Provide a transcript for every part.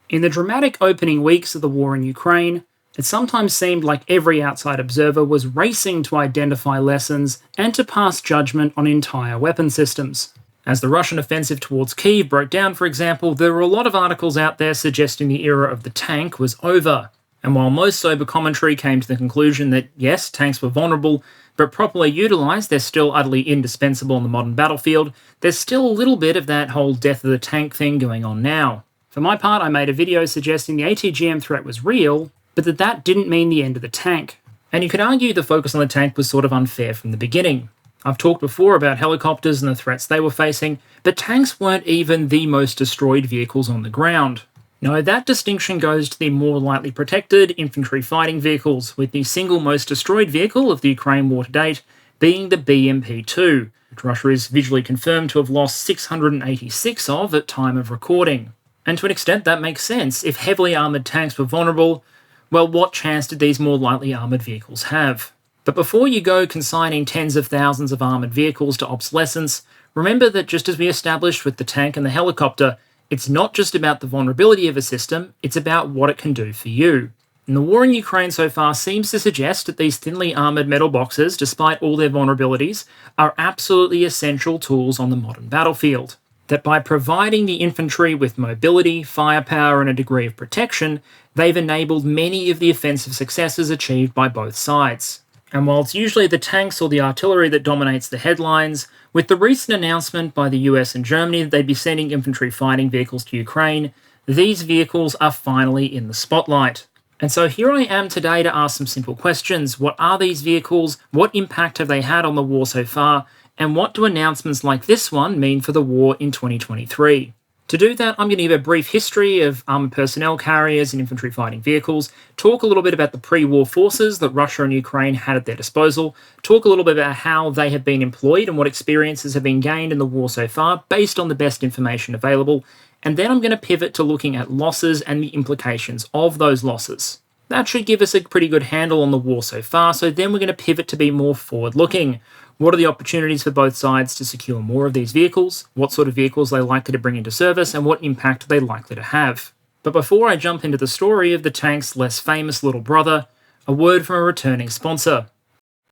In the dramatic opening weeks of the war in Ukraine, it sometimes seemed like every outside observer was racing to identify lessons and to pass judgment on entire weapon systems. As the Russian offensive towards Kyiv broke down, for example, there were a lot of articles out there suggesting the era of the tank was over. And while most sober commentary came to the conclusion that yes, tanks were vulnerable, but properly utilised, they're still utterly indispensable in the modern battlefield, there's still a little bit of that whole death of the tank thing going on now. For my part, I made a video suggesting the ATGM threat was real, but that didn't mean the end of the tank. And you could argue the focus on the tank was sort of unfair from the beginning. I've talked before about helicopters and the threats they were facing, but tanks weren't even the most destroyed vehicles on the ground. No, that distinction goes to the more lightly protected infantry fighting vehicles, with the single most destroyed vehicle of the Ukraine war to date being the BMP-2, which Russia is visually confirmed to have lost 686 of at time of recording. And to an extent that makes sense. If heavily armoured tanks were vulnerable, well, what chance did these more lightly armoured vehicles have? But before you go consigning tens of thousands of armoured vehicles to obsolescence, remember that just as we established with the tank and the helicopter, it's not just about the vulnerability of a system, it's about what it can do for you. And the war in Ukraine so far seems to suggest that these thinly armoured metal boxes, despite all their vulnerabilities, are absolutely essential tools on the modern battlefield. That by providing the infantry with mobility, firepower, and a degree of protection, they've enabled many of the offensive successes achieved by both sides. And while it's usually the tanks or the artillery that dominates the headlines, with the recent announcement by the US and Germany that they'd be sending infantry fighting vehicles to Ukraine, these vehicles are finally in the spotlight. And so here I am today to ask some simple questions. What are these vehicles? What impact have they had on the war so far? And what do announcements like this one mean for the war in 2023? To do that, I'm going to give a brief history of armoured personnel carriers and infantry fighting vehicles, talk a little bit about the pre-war forces that Russia and Ukraine had at their disposal, talk a little bit about how they have been employed and what experiences have been gained in the war so far based on the best information available, and then I'm going to pivot to looking at losses and the implications of those losses. That should give us a pretty good handle on the war so far, so then we're going to pivot to be more forward-looking. What are the opportunities for both sides to secure more of these vehicles? What sort of vehicles are they likely to bring into service, and what impact are they likely to have? But before I jump into the story of the tank's less famous little brother, a word from a returning sponsor.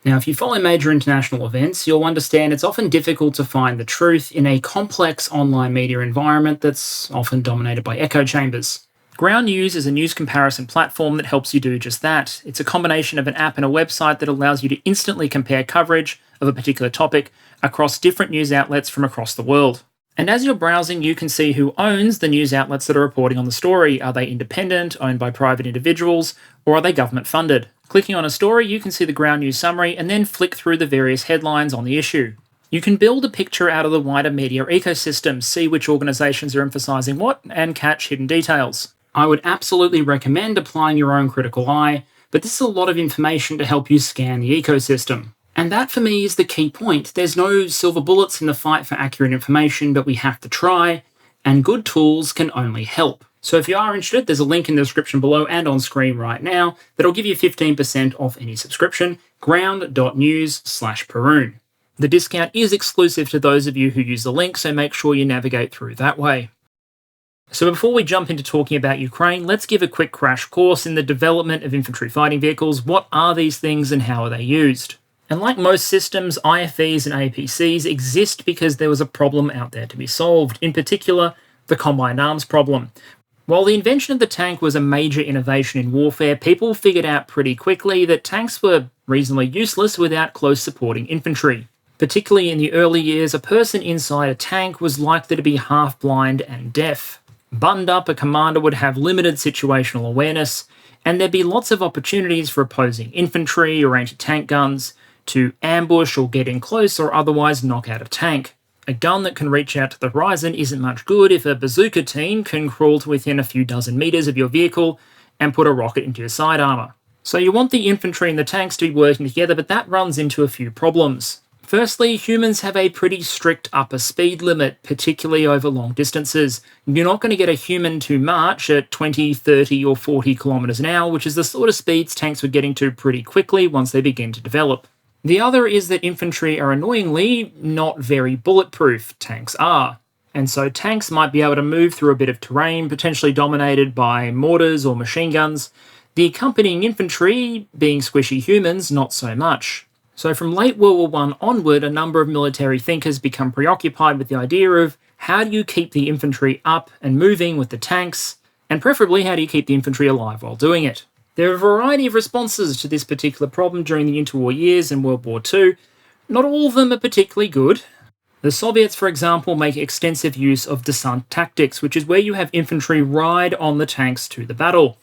Now, if you follow major international events, you'll understand it's often difficult to find the truth in a complex online media environment that's often dominated by echo chambers. Ground News is a news comparison platform that helps you do just that. It's a combination of an app and a website that allows you to instantly compare coverage of a particular topic across different news outlets from across the world. And as you're browsing, you can see who owns the news outlets that are reporting on the story. Are they independent, owned by private individuals, or are they government funded? Clicking on a story, you can see the Ground News summary and then flick through the various headlines on the issue. You can build a picture out of the wider media ecosystem, see which organisations are emphasising what, and catch hidden details. I would absolutely recommend applying your own critical eye, but this is a lot of information to help you scan the ecosystem. And that for me is the key point. There's no silver bullets in the fight for accurate information, but we have to try, and good tools can only help. So if you are interested, there's a link in the description below and on screen right now that'll give you 15% off any subscription, ground.news/Perun. The discount is exclusive to those of you who use the link, so make sure you navigate through that way. So before we jump into talking about Ukraine, let's give a quick crash course in the development of infantry fighting vehicles. What are these things and how are they used? And like most systems, IFVs and APCs exist because there was a problem out there to be solved, in particular, the combined arms problem. While the invention of the tank was a major innovation in warfare, people figured out pretty quickly that tanks were reasonably useless without close supporting infantry. Particularly in the early years, a person inside a tank was likely to be half-blind and deaf. Buttoned up, a commander would have limited situational awareness, and there'd be lots of opportunities for opposing infantry or anti-tank guns to ambush or get in close or otherwise knock out a tank. A gun that can reach out to the horizon isn't much good if a bazooka team can crawl to within a few dozen meters of your vehicle and put a rocket into your side armor. So you want the infantry and the tanks to be working together, but that runs into a few problems. Firstly, humans have a pretty strict upper speed limit, particularly over long distances. You're not going to get a human to march at 20, 30 or 40 kilometers an hour, which is the sort of speeds tanks were getting to pretty quickly once they begin to develop. The other is that infantry are annoyingly not very bulletproof. Tanks are. and so tanks might be able to move through a bit of terrain, potentially dominated by mortars or machine guns. The accompanying infantry, being squishy humans, not so much. So from late World War I onward, a number of military thinkers become preoccupied with the idea of how do you keep the infantry up and moving with the tanks, and preferably how do you keep the infantry alive while doing it. There are a variety of responses to this particular problem during the interwar years and World War II. Not all of them are particularly good. The Soviets, for example, make extensive use of descent tactics, which is where you have infantry ride on the tanks to the battle.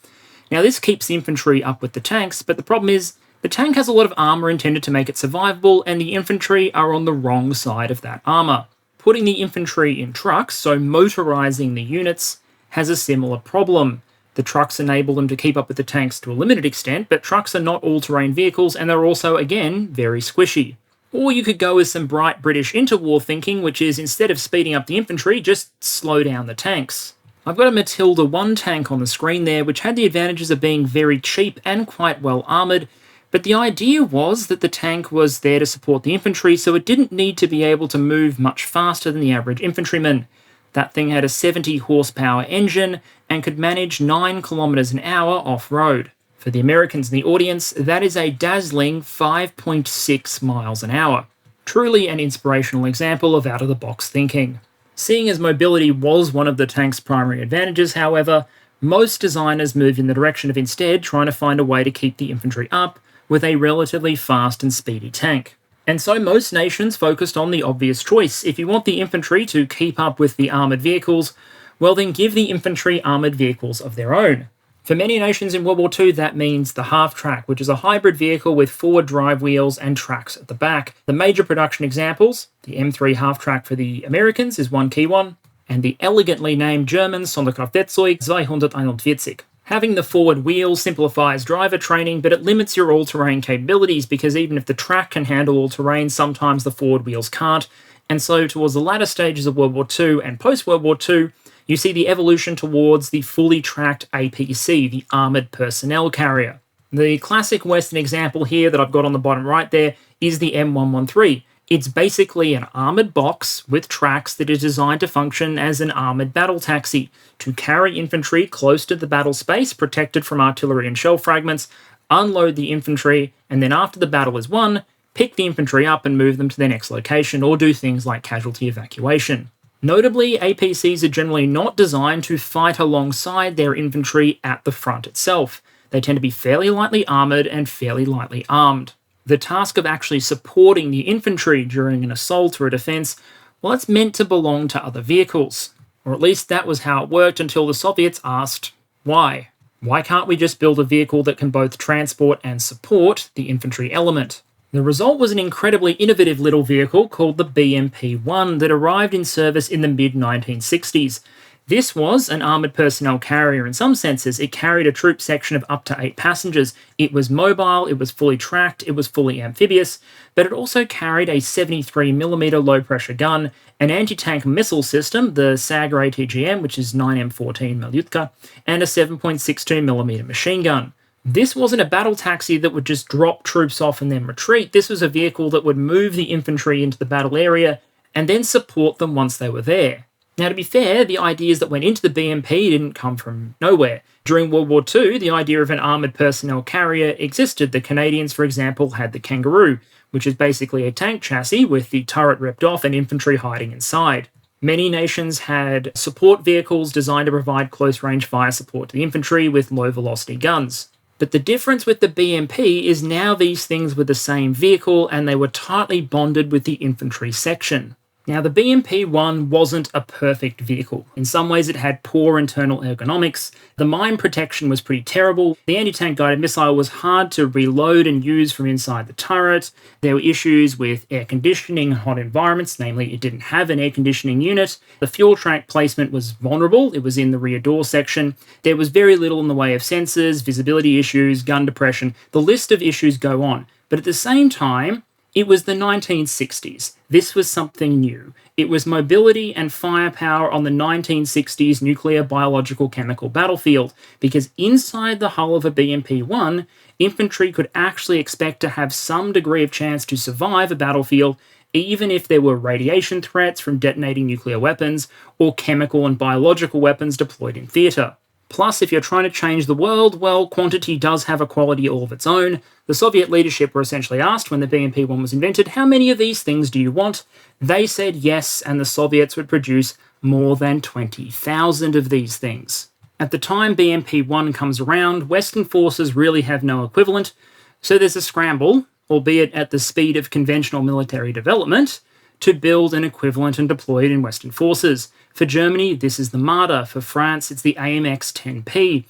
Now, this keeps the infantry up with the tanks, but the problem is the tank has a lot of armour intended to make it survivable, and the infantry are on the wrong side of that armour. Putting the infantry in trucks, so motorising the units, has a similar problem. The trucks enable them to keep up with the tanks to a limited extent, but trucks are not all-terrain vehicles, and they're also, again, very squishy. Or you could go with some bright British interwar thinking, which is instead of speeding up the infantry, just slow down the tanks. I've got a Matilda 1 tank on the screen there, which had the advantages of being very cheap and quite well armoured, but the idea was that the tank was there to support the infantry, so it didn't need to be able to move much faster than the average infantryman. That thing had a 70 horsepower engine and could manage 9 kilometers an hour off-road. For the Americans in the audience, that is a dazzling 5.6 miles an hour. Truly an inspirational example of out-of-the-box thinking. Seeing as mobility was one of the tank's primary advantages, however, most designers moved in the direction of instead trying to find a way to keep the infantry up with a relatively fast and speedy tank. And so most nations focused on the obvious choice. If you want the infantry to keep up with the armoured vehicles, well then give the infantry armoured vehicles of their own. For many nations in World War II, that means the half-track, which is a hybrid vehicle with forward drive wheels and tracks at the back. The major production examples, the M3 half-track for the Americans is one key one, and the elegantly named German Sonderkraftfahrzeug 241. Having the forward wheel simplifies driver training, but it limits your all-terrain capabilities because even if the track can handle all-terrain, sometimes the forward wheels can't. And so towards the latter stages of World War II and post-World War II, you see the evolution towards the fully tracked APC, the Armoured Personnel Carrier. The classic Western example here that I've got on the bottom right there is the M113. It's basically an armoured box with tracks that is designed to function as an armoured battle taxi, to carry infantry close to the battle space, protected from artillery and shell fragments, unload the infantry, and then after the battle is won, pick the infantry up and move them to their next location, or do things like casualty evacuation. Notably, APCs are generally not designed to fight alongside their infantry at the front itself. They tend to be fairly lightly armoured and fairly lightly armed. The task of actually supporting the infantry during an assault or a defence, well, it's meant to belong to other vehicles. Or at least that was how it worked until the Soviets asked, why? Why can't we just build a vehicle that can both transport and support the infantry element? The result was an incredibly innovative little vehicle called the BMP-1 that arrived in service in the mid-1960s. This was an armoured personnel carrier in some senses. It carried a troop section of up to 8 passengers. It was mobile, it was fully tracked, it was fully amphibious, but it also carried a 73mm low-pressure gun, an anti-tank missile system, the Sager ATGM, which is 9M14 Malyutka, and a 7.62mm machine gun. This wasn't a battle taxi that would just drop troops off and then retreat. This was a vehicle that would move the infantry into the battle area and then support them once they were there. Now, to be fair, the ideas that went into the BMP didn't come from nowhere. During World War II, the idea of an armoured personnel carrier existed. The Canadians, for example, had the Kangaroo, which is basically a tank chassis with the turret ripped off and infantry hiding inside. Many nations had support vehicles designed to provide close-range fire support to the infantry with low-velocity guns. But the difference with the BMP is now these things were the same vehicle and they were tightly bonded with the infantry section. Now, the BMP-1 wasn't a perfect vehicle. In some ways, it had poor internal ergonomics. The mine protection was pretty terrible. The anti-tank guided missile was hard to reload and use from inside the turret. There were issues with air conditioning in hot environments, namely it didn't have an air conditioning unit. The fuel tank placement was vulnerable. It was in the rear door section. There was very little in the way of sensors, visibility issues, gun depression. The list of issues go on. But at the same time, it was the 1960s. This was something new. It was mobility and firepower on the 1960s nuclear, biological, chemical battlefield, because inside the hull of a BMP-1, infantry could actually expect to have some degree of chance to survive a battlefield even if there were radiation threats from detonating nuclear weapons or chemical and biological weapons deployed in theatre. Plus, if you're trying to change the world, well, quantity does have a quality all of its own. The Soviet leadership were essentially asked when the BMP-1 was invented, how many of these things do you want? They said yes, and the Soviets would produce more than 20,000 of these things. At the time BMP-1 comes around, Western forces really have no equivalent, so there's a scramble, albeit at the speed of conventional military development, to build an equivalent and deploy it in Western forces. For Germany, this is the Marder. For France, it's the AMX-10P.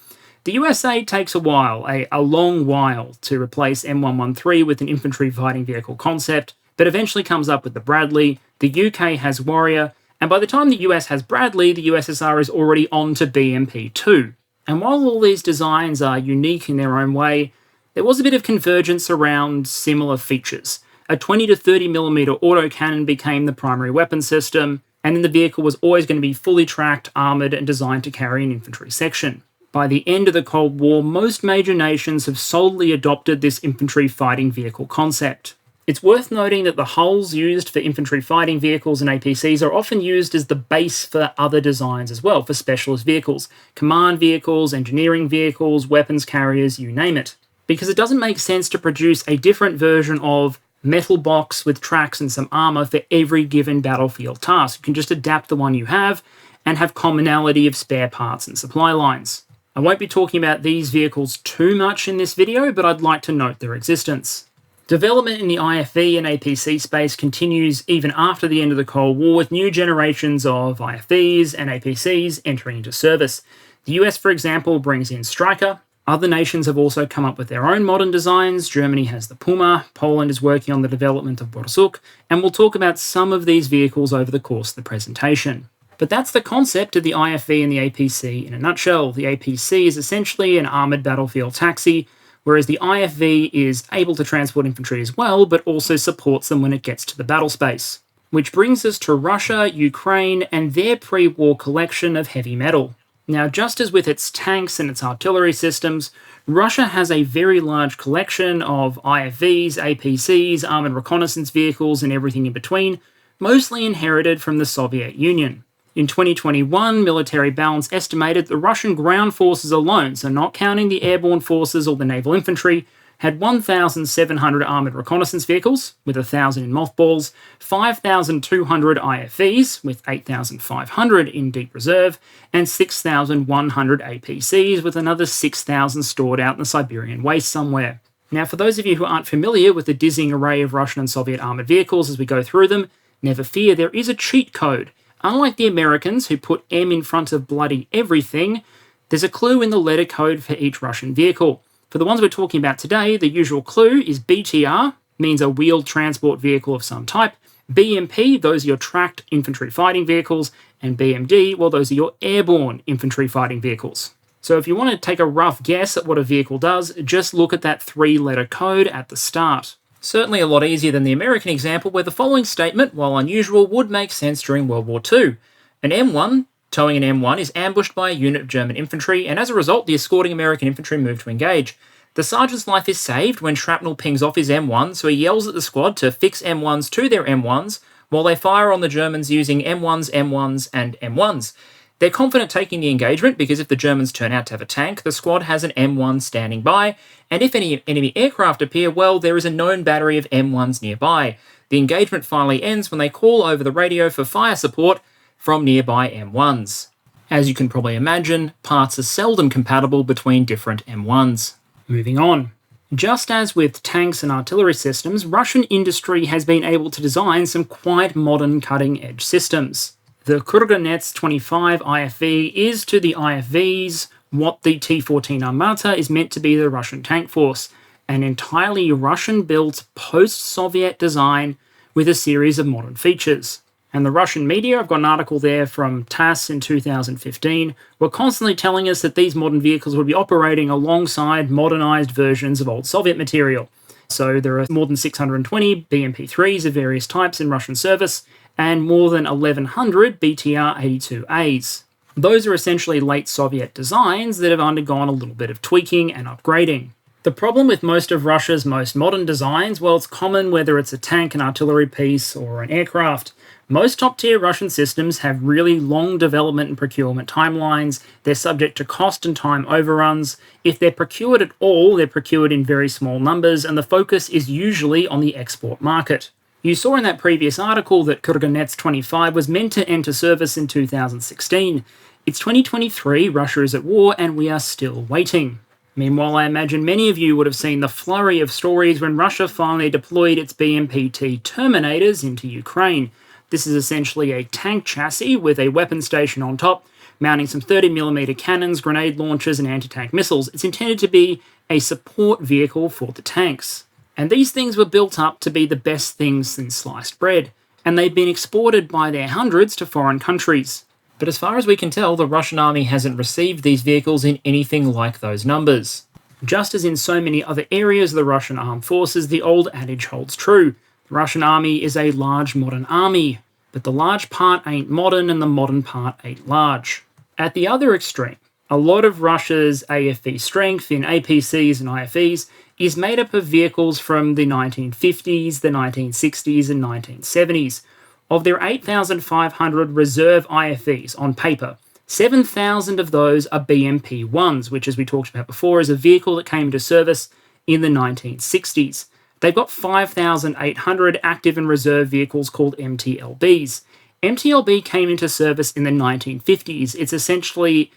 The USA takes a while, a long while, to replace M113 with an infantry fighting vehicle concept, but eventually comes up with the Bradley. The UK has Warrior, and by the time the US has Bradley, the USSR is already on to BMP-2. And while all these designs are unique in their own way, there was a bit of convergence around similar features. A 20 to 30mm autocannon became the primary weapon system, and then the vehicle was always going to be fully tracked, armoured, and designed to carry an infantry section. By the end of the Cold War, most major nations have solidly adopted this infantry fighting vehicle concept. It's worth noting that the hulls used for infantry fighting vehicles and APCs are often used as the base for other designs as well, for specialist vehicles, command vehicles, engineering vehicles, weapons carriers, you name it. Because it doesn't make sense to produce a different version of metal box with tracks and some armor for every given battlefield task. You can just adapt the one you have and have commonality of spare parts and supply lines. I won't be talking about these vehicles too much in this video, but I'd like to note their existence. Development in the IFV and APC space continues even after the end of the Cold War, with new generations of IFVs and APCs entering into service. The US, for example, brings in STRYKER. Other nations have also come up with their own modern designs. Germany has the Puma, Poland is working on the development of Borsuk, and we'll talk about some of these vehicles over the course of the presentation. But that's the concept of the IFV and the APC in a nutshell. The APC is essentially an armoured battlefield taxi, whereas the IFV is able to transport infantry as well, but also supports them when it gets to the battle space. Which brings us to Russia, Ukraine, and their pre-war collection of heavy metal. Now, just as with its tanks and its artillery systems, Russia has a very large collection of IFVs, APCs, armoured reconnaissance vehicles, and everything in between, mostly inherited from the Soviet Union. In 2021, Military Balance estimated the Russian ground forces alone, so not counting the airborne forces or the naval infantry, had 1,700 armoured reconnaissance vehicles, with 1,000 in mothballs, 5,200 IFVs, with 8,500 in deep reserve, and 6,100 APCs, with another 6,000 stored out in the Siberian waste somewhere. Now, for those of you who aren't familiar with the dizzying array of Russian and Soviet armoured vehicles as we go through them, never fear, there is a cheat code. Unlike the Americans, who put M in front of bloody everything, there's a clue in the letter code for each Russian vehicle. For the ones we're talking about today, the usual clue is BTR, means a wheeled transport vehicle of some type. BMP, those are your tracked infantry fighting vehicles. And BMD, well, those are your airborne infantry fighting vehicles. So if you want to take a rough guess at what a vehicle does, just look at that 3-letter code at the start. Certainly a lot easier than the American example, where the following statement, while unusual, would make sense during World War II. An M1 towing an M1 is ambushed by a unit of German infantry, and as a result, the escorting American infantry move to engage. The sergeant's life is saved when shrapnel pings off his M1, so he yells at the squad to fix M1s to their M1s, while they fire on the Germans using M1s, M1s, and M1s. They're confident taking the engagement because if the Germans turn out to have a tank, the squad has an M1 standing by, and if any enemy aircraft appear, well, there is a known battery of M1s nearby. The engagement finally ends when they call over the radio for fire support from nearby M1s. As you can probably imagine, parts are seldom compatible between different M1s. Moving on. Just as with tanks and artillery systems, Russian industry has been able to design some quite modern cutting-edge systems. The Kurganets 25 IFV is to the IFVs what the T-14 Armata is meant to be the Russian tank force, an entirely Russian-built post-Soviet design with a series of modern features. And the Russian media, I've got an article there from TASS in 2015, were constantly telling us that these modern vehicles would be operating alongside modernized versions of old Soviet material. So there are more than 620 BMP-3s of various types in Russian service, and more than 1,100 BTR-82As. Those are essentially late Soviet designs that have undergone a little bit of tweaking and upgrading. The problem with most of Russia's most modern designs, well, it's common whether it's a tank, an artillery piece, or an aircraft. Most top-tier Russian systems have really long development and procurement timelines. They're subject to cost and time overruns. If they're procured at all, they're procured in very small numbers, and the focus is usually on the export market. You saw in that previous article that Kurganets 25 was meant to enter service in 2016. It's 2023, Russia is at war, and we are still waiting. Meanwhile, I imagine many of you would have seen the flurry of stories when Russia finally deployed its BMP-T Terminators into Ukraine. This is essentially a tank chassis with a weapon station on top, mounting some 30mm cannons, grenade launchers, and anti-tank missiles. It's intended to be a support vehicle for the tanks. And these things were built up to be the best things since sliced bread, and they've been exported by their hundreds to foreign countries. But as far as we can tell, the Russian army hasn't received these vehicles in anything like those numbers. Just as in so many other areas of the Russian armed forces, the old adage holds true. The Russian army is a large modern army, but the large part ain't modern and the modern part ain't large. At the other extreme, a lot of Russia's AFV strength in APCs and IFVs is made up of vehicles from the 1950s, the 1960s, and 1970s. Of their 8,500 reserve IFVs on paper, 7,000 of those are BMP-1s, which, as we talked about before, is a vehicle that came into service in the 1960s. They've got 5,800 active and reserve vehicles called MTLBs. MTLB came into service in the 1950s. It's essentially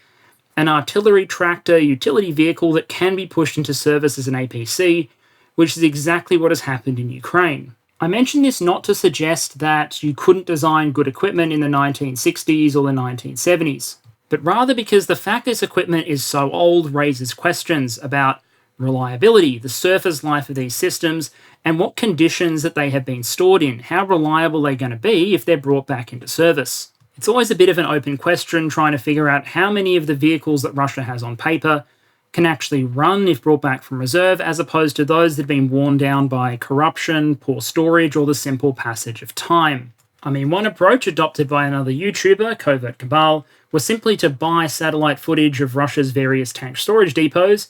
an artillery tractor utility vehicle that can be pushed into service as an APC, which is exactly what has happened in Ukraine. I mention this not to suggest that you couldn't design good equipment in the 1960s or the 1970s, but rather because the fact this equipment is so old raises questions about reliability, the surface life of these systems, and what conditions that they have been stored in. How reliable are they going to be if they're brought back into service? It's always a bit of an open question trying to figure out how many of the vehicles that Russia has on paper can actually run if brought back from reserve, as opposed to those that have been worn down by corruption, poor storage, or the simple passage of time. I mean, one approach adopted by another YouTuber, Covert Cabal, was simply to buy satellite footage of Russia's various tank storage depots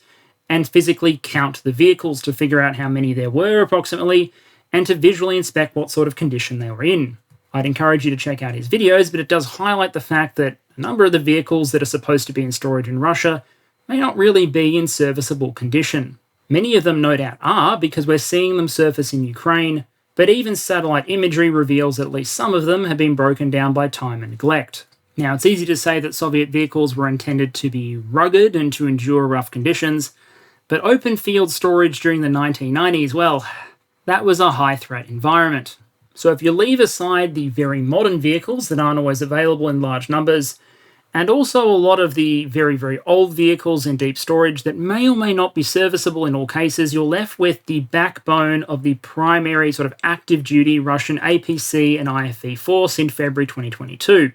and physically count the vehicles to figure out how many there were approximately, and to visually inspect what sort of condition they were in. I'd encourage you to check out his videos, but it does highlight the fact that a number of the vehicles that are supposed to be in storage in Russia may not really be in serviceable condition. Many of them no doubt are, because we're seeing them surface in Ukraine, but even satellite imagery reveals that at least some of them have been broken down by time and neglect. Now, it's easy to say that Soviet vehicles were intended to be rugged and to endure rough conditions, but open field storage during the 1990s, well, that was a high-threat environment. So if you leave aside the very modern vehicles that aren't always available in large numbers, and also a lot of the very, very old vehicles in deep storage that may or may not be serviceable in all cases, you're left with the backbone of the primary sort of active-duty Russian APC and IFV force in February 2022,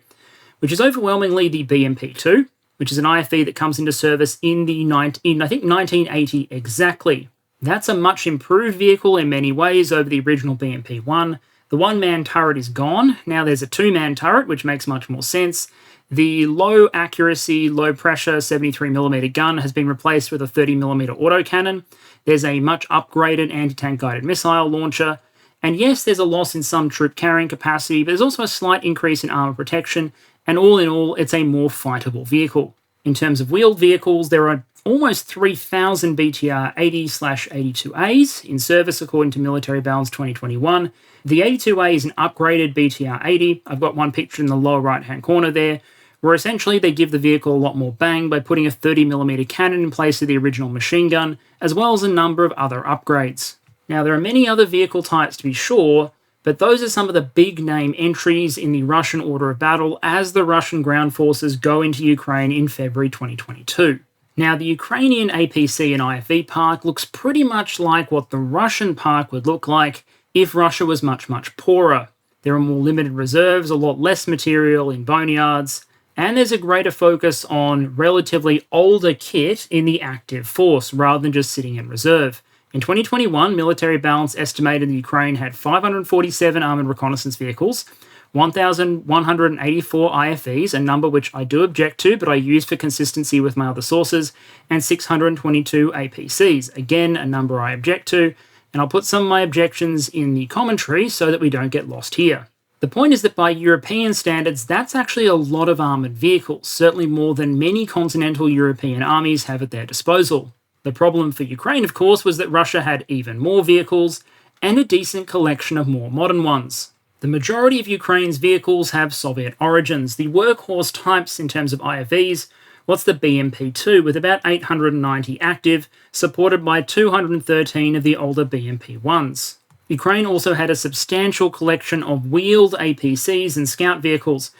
which is overwhelmingly the BMP-2, which is an IFV that comes into service in I think 1980 exactly. That's a much improved vehicle in many ways over the original BMP-1. The one-man turret is gone. Now there's a two-man turret, which makes much more sense. The low accuracy, low pressure 73mm gun has been replaced with a 30mm autocannon. There's a much upgraded anti-tank guided missile launcher. And yes, there's a loss in some troop carrying capacity, but there's also a slight increase in armor protection. And all in all, it's a more fightable vehicle. In terms of wheeled vehicles, there are almost 3,000 BTR 80/82As in service according to Military Balance 2021. The 82A is an upgraded BTR 80. I've got one picture in the lower right-hand corner there, where essentially they give the vehicle a lot more bang by putting a 30mm cannon in place of the original machine gun, as well as a number of other upgrades. Now, there are many other vehicle types to be sure, but those are some of the big-name entries in the Russian order of battle as the Russian ground forces go into Ukraine in February 2022. Now, the Ukrainian APC and IFV park looks pretty much like what the Russian park would look like if Russia was much, much poorer. There are more limited reserves, a lot less material in boneyards, and there's a greater focus on relatively older kit in the active force rather than just sitting in reserve. In 2021, Military Balance estimated the Ukraine had 547 armoured reconnaissance vehicles, 1,184 IFVs, a number which I do object to, but I use for consistency with my other sources, and 622 APCs, again, a number I object to, and I'll put some of my objections in the commentary so that we don't get lost here. The point is that by European standards, that's actually a lot of armoured vehicles, certainly more than many continental European armies have at their disposal. The problem for Ukraine, of course, was that Russia had even more vehicles and a decent collection of more modern ones. The majority of Ukraine's vehicles have Soviet origins. The workhorse types in terms of IFVs, what's the BMP-2 with about 890 active, supported by 213 of the older BMP-1s. Ukraine also had a substantial collection of wheeled APCs and scout vehicles,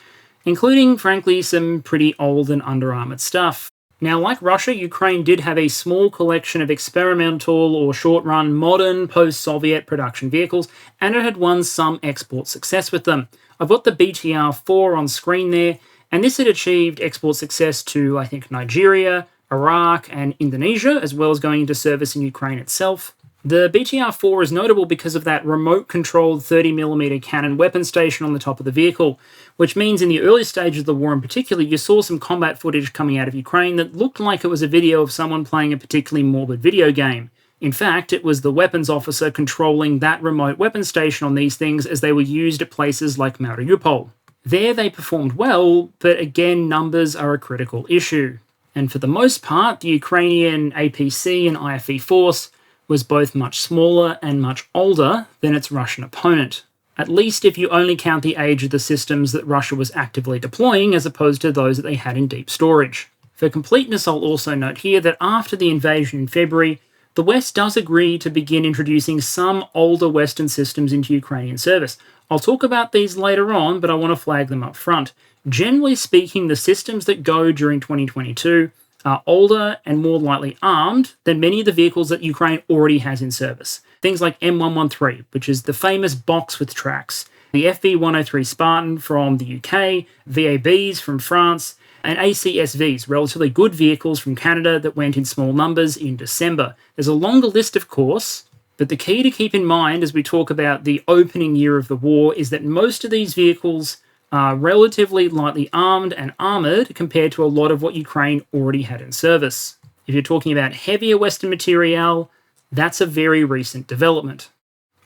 including, frankly, some pretty old and under-armoured stuff. Now, like Russia, Ukraine did have a small collection of experimental or short-run modern post-Soviet production vehicles, and it had won some export success with them. I've got the BTR-4 on screen there, and this had achieved export success to, I think, Nigeria, Iraq, and Indonesia, as well as going into service in Ukraine itself. The BTR-4 is notable because of that remote-controlled 30mm cannon weapon station on the top of the vehicle, which means in the early stages of the war in particular, you saw some combat footage coming out of Ukraine that looked like it was a video of someone playing a particularly morbid video game. In fact, it was the weapons officer controlling that remote weapon station on these things as they were used at places like Mariupol. There they performed well, but again, numbers are a critical issue. And for the most part, the Ukrainian APC and IFV force was both much smaller and much older than its Russian opponent, at least if you only count the age of the systems that Russia was actively deploying as opposed to those that they had in deep storage. For completeness, I'll also note here that after the invasion in February, the West does agree to begin introducing some older Western systems into Ukrainian service. I'll talk about these later on, but I want to flag them up front. Generally speaking, the systems that go during 2022 are older and more lightly armed than many of the vehicles that Ukraine already has in service. Things like M113, which is the famous box with tracks, the FV103 Spartan from the UK, VABs from France, and ACSVs, relatively good vehicles from Canada that went in small numbers in December. There's a longer list, of course, but the key to keep in mind as we talk about the opening year of the war is that most of these vehicles are relatively lightly armed and armoured compared to a lot of what Ukraine already had in service. If you're talking about heavier Western materiel, that's a very recent development.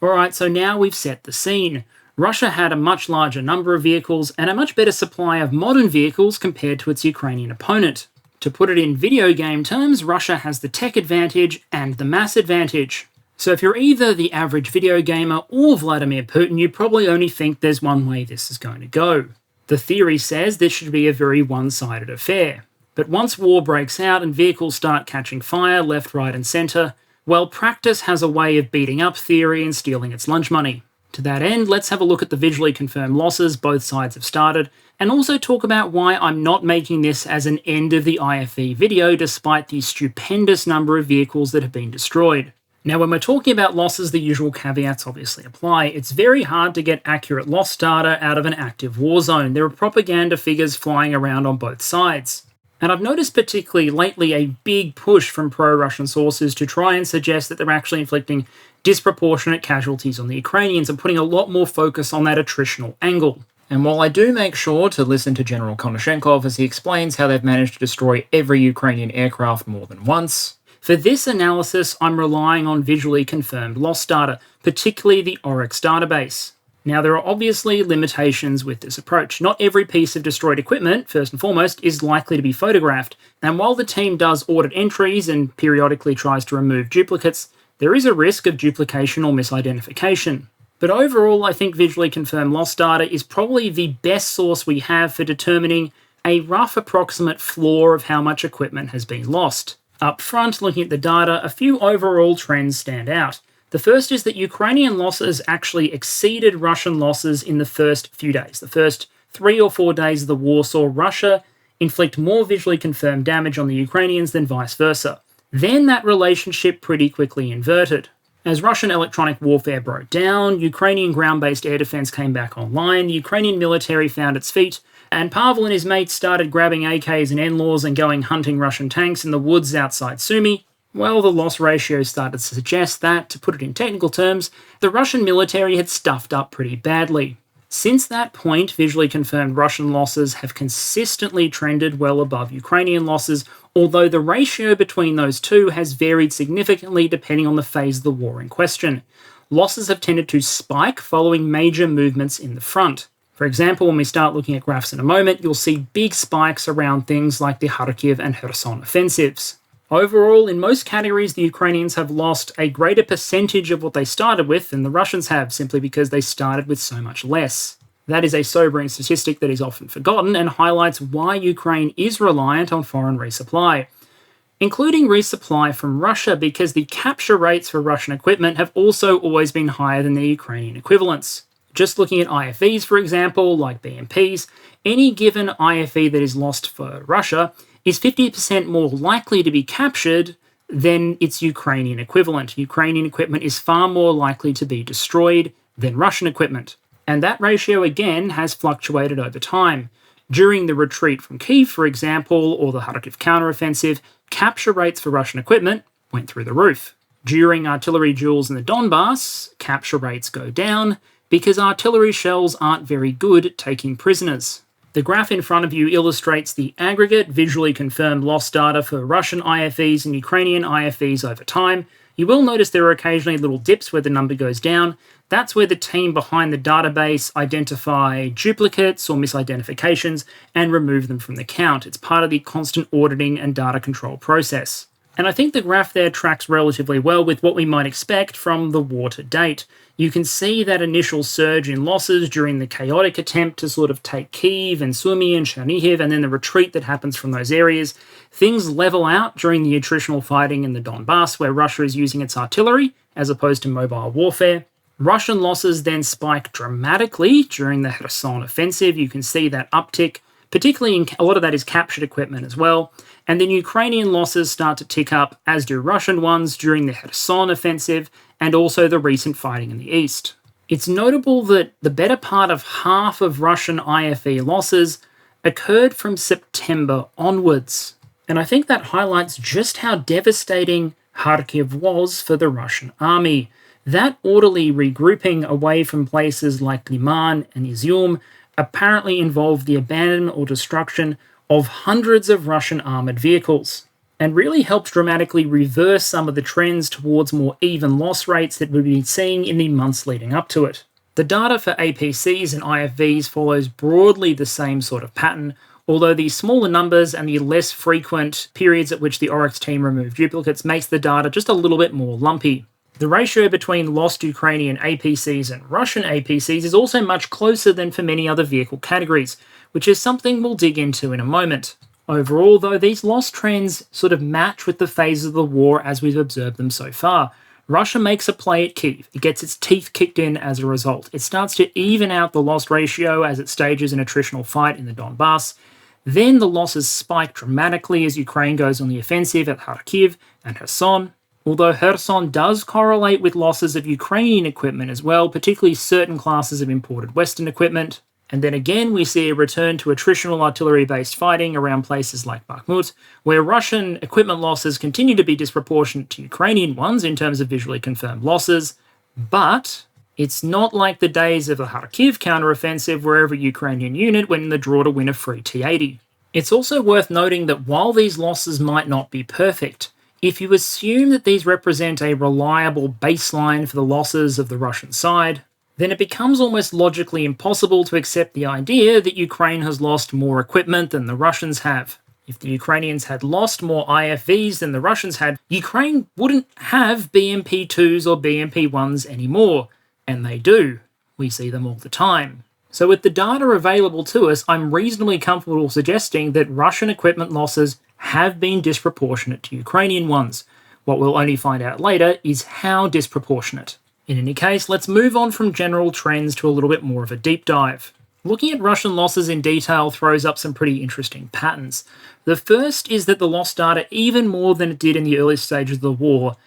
Alright, so now we've set the scene. Russia had a much larger number of vehicles and a much better supply of modern vehicles compared to its Ukrainian opponent. To put it in video game terms, Russia has the tech advantage and the mass advantage. So if you're either the average video gamer or Vladimir Putin, you probably only think there's one way this is going to go. The theory says this should be a very one-sided affair. But once war breaks out and vehicles start catching fire left, right, and centre, well, practice has a way of beating up theory and stealing its lunch money. To that end, let's have a look at the visually confirmed losses both sides have started, and also talk about why I'm not making this as an end of the IFV video despite the stupendous number of vehicles that have been destroyed. Now, when we're talking about losses, the usual caveats obviously apply. It's very hard to get accurate loss data out of an active war zone. There are propaganda figures flying around on both sides. And I've noticed particularly lately a big push from pro-Russian sources to try and suggest that they're actually inflicting disproportionate casualties on the Ukrainians and putting a lot more focus on that attritional angle. And while I do make sure to listen to General Konashenkov as he explains how they've managed to destroy every Ukrainian aircraft more than once, for this analysis, I'm relying on visually confirmed loss data, particularly the ORYX database. Now, there are obviously limitations with this approach. Not every piece of destroyed equipment, first and foremost, is likely to be photographed, and while the team does audit entries and periodically tries to remove duplicates, there is a risk of duplication or misidentification. But overall, I think visually confirmed loss data is probably the best source we have for determining a rough approximate floor of how much equipment has been lost. Up front, looking at the data, a few overall trends stand out. The first is that Ukrainian losses actually exceeded Russian losses in the first few days. The first 3 or 4 days of the war saw Russia inflict more visually confirmed damage on the Ukrainians than vice versa. Then that relationship pretty quickly inverted. As Russian electronic warfare broke down, Ukrainian ground-based air defense came back online, the Ukrainian military found its feet, and Pavel and his mates started grabbing AKs and NLAWs and going hunting Russian tanks in the woods outside Sumy. Well, the loss ratio started to suggest that, to put it in technical terms, the Russian military had stuffed up pretty badly. Since that point, visually confirmed Russian losses have consistently trended well above Ukrainian losses, although the ratio between those two has varied significantly depending on the phase of the war in question. Losses have tended to spike following major movements in the front. For example, when we start looking at graphs in a moment, you'll see big spikes around things like the Kharkiv and Kherson offensives. Overall, in most categories, the Ukrainians have lost a greater percentage of what they started with than the Russians have, simply because they started with so much less. That is a sobering statistic that is often forgotten and highlights why Ukraine is reliant on foreign resupply, including resupply from Russia, because the capture rates for Russian equipment have also always been higher than their Ukrainian equivalents. Just looking at IFVs, for example, like BMPs, any given IFV that is lost for Russia is 50% more likely to be captured than its Ukrainian equivalent. Ukrainian equipment is far more likely to be destroyed than Russian equipment. And that ratio, again, has fluctuated over time. During the retreat from Kyiv, for example, or the Kharkiv counteroffensive, capture rates for Russian equipment went through the roof. During artillery duels in the Donbass, capture rates go down because artillery shells aren't very good at taking prisoners. The graph in front of you illustrates the aggregate visually confirmed loss data for Russian IFVs and Ukrainian IFVs over time. You will notice there are occasionally little dips where the number goes down. That's where the team behind the database identify duplicates or misidentifications and remove them from the count. It's part of the constant auditing and data control process. And I think the graph there tracks relatively well with what we might expect from the war to date. You can see that initial surge in losses during the chaotic attempt to sort of take Kyiv and Sumy and Chernihiv, and then the retreat that happens from those areas. Things level out during the attritional fighting in the Donbass, where Russia is using its artillery as opposed to mobile warfare. Russian losses then spike dramatically during the Kherson offensive. You can see that uptick, particularly in a lot of that is captured equipment as well. And then Ukrainian losses start to tick up, as do Russian ones during the Kherson offensive and also the recent fighting in the east. It's notable that the better part of half of Russian IFV losses occurred from September onwards. And I think that highlights just how devastating Kharkiv was for the Russian army. That orderly regrouping away from places like Liman and Izium apparently involved the abandonment or destruction of hundreds of Russian armoured vehicles, and really helped dramatically reverse some of the trends towards more even loss rates that we've been seeing in the months leading up to it. The data for APCs and IFVs follows broadly the same sort of pattern, although the smaller numbers and the less frequent periods at which the ORYX team remove duplicates makes the data just a little bit more lumpy. The ratio between lost Ukrainian APCs and Russian APCs is also much closer than for many other vehicle categories, which is something we'll dig into in a moment. Overall, though, these loss trends sort of match with the phases of the war as we've observed them so far. Russia makes a play at Kyiv. It gets its teeth kicked in as a result. It starts to even out the loss ratio as it stages an attritional fight in the Donbass. Then the losses spike dramatically as Ukraine goes on the offensive at Kharkiv and Kherson. Although Kherson does correlate with losses of Ukrainian equipment as well, particularly certain classes of imported Western equipment. And then again, we see a return to attritional artillery-based fighting around places like Bakhmut, where Russian equipment losses continue to be disproportionate to Ukrainian ones in terms of visually confirmed losses. But it's not like the days of the Kharkiv counteroffensive where every Ukrainian unit went in the draw to win a free T-80. It's also worth noting that while these losses might not be perfect, if you assume that these represent a reliable baseline for the losses of the Russian side, then it becomes almost logically impossible to accept the idea that Ukraine has lost more equipment than the Russians have. If the Ukrainians had lost more IFVs than the Russians had, Ukraine wouldn't have BMP-2s or BMP-1s anymore. And they do. We see them all the time. So with the data available to us, I'm reasonably comfortable suggesting that Russian equipment losses have been disproportionate to Ukrainian ones. What we'll only find out later is how disproportionate. In any case, let's move on from general trends to a little bit more of a deep dive. Looking at Russian losses in detail throws up some pretty interesting patterns. The first is that the loss data, even more than it did in the early stages of the war,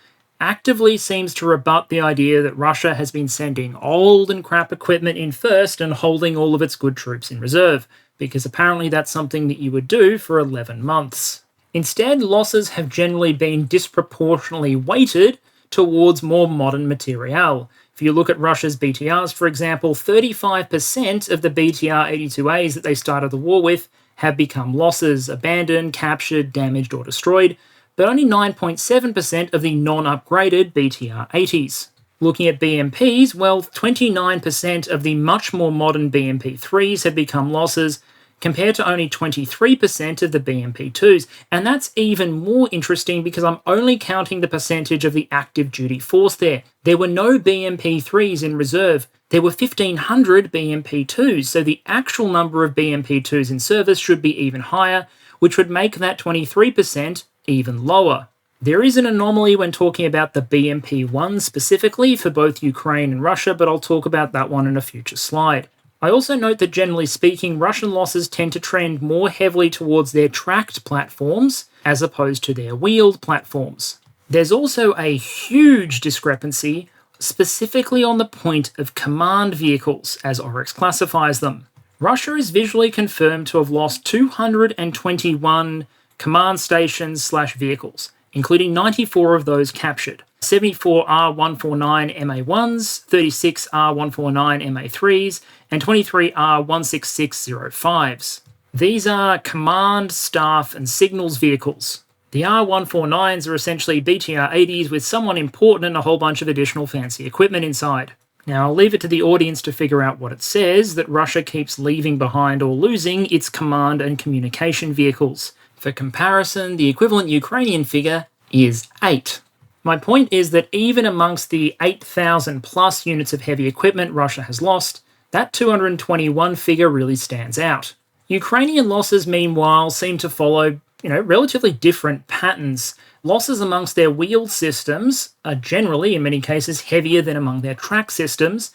actively seems to rebut the idea that Russia has been sending old and crap equipment in first and holding all of its good troops in reserve, because apparently that's something that you would do for 11 months. Instead, losses have generally been disproportionately weighted towards more modern materiel. If you look at Russia's BTRs, for example, 35% of the BTR-82As that they started the war with have become losses, abandoned, captured, damaged, or destroyed, but only 9.7% of the non-upgraded BTR-80s. Looking at BMPs, well, 29% of the much more modern BMP-3s have become losses, compared to only 23% of the BMP-2s. And that's even more interesting because I'm only counting the percentage of the active duty force there. There were no BMP-3s in reserve. There were 1,500 BMP-2s, so the actual number of BMP-2s in service should be even higher, which would make that 23% even lower. There is an anomaly when talking about the BMP-1 specifically for both Ukraine and Russia, but I'll talk about that one in a future slide. I also note that generally speaking, Russian losses tend to trend more heavily towards their tracked platforms as opposed to their wheeled platforms. There's also a huge discrepancy specifically on the point of command vehicles, as ORYX classifies them. Russia is visually confirmed to have lost 221 command stations/vehicles, including 94 of those captured. 74 R149 MA1s, 36 R149 MA3s, and 23 R16605s. These are command, staff, and signals vehicles. The R149s are essentially BTR-80s with someone important and a whole bunch of additional fancy equipment inside. Now, I'll leave it to the audience to figure out what it says that Russia keeps leaving behind or losing its command and communication vehicles. For comparison, the equivalent Ukrainian figure is 8. My point is that even amongst the 8,000 plus units of heavy equipment Russia has lost, that 221 figure really stands out. Ukrainian losses, meanwhile, seem to follow, relatively different patterns. Losses amongst their wheeled systems are generally, in many cases, heavier than among their track systems,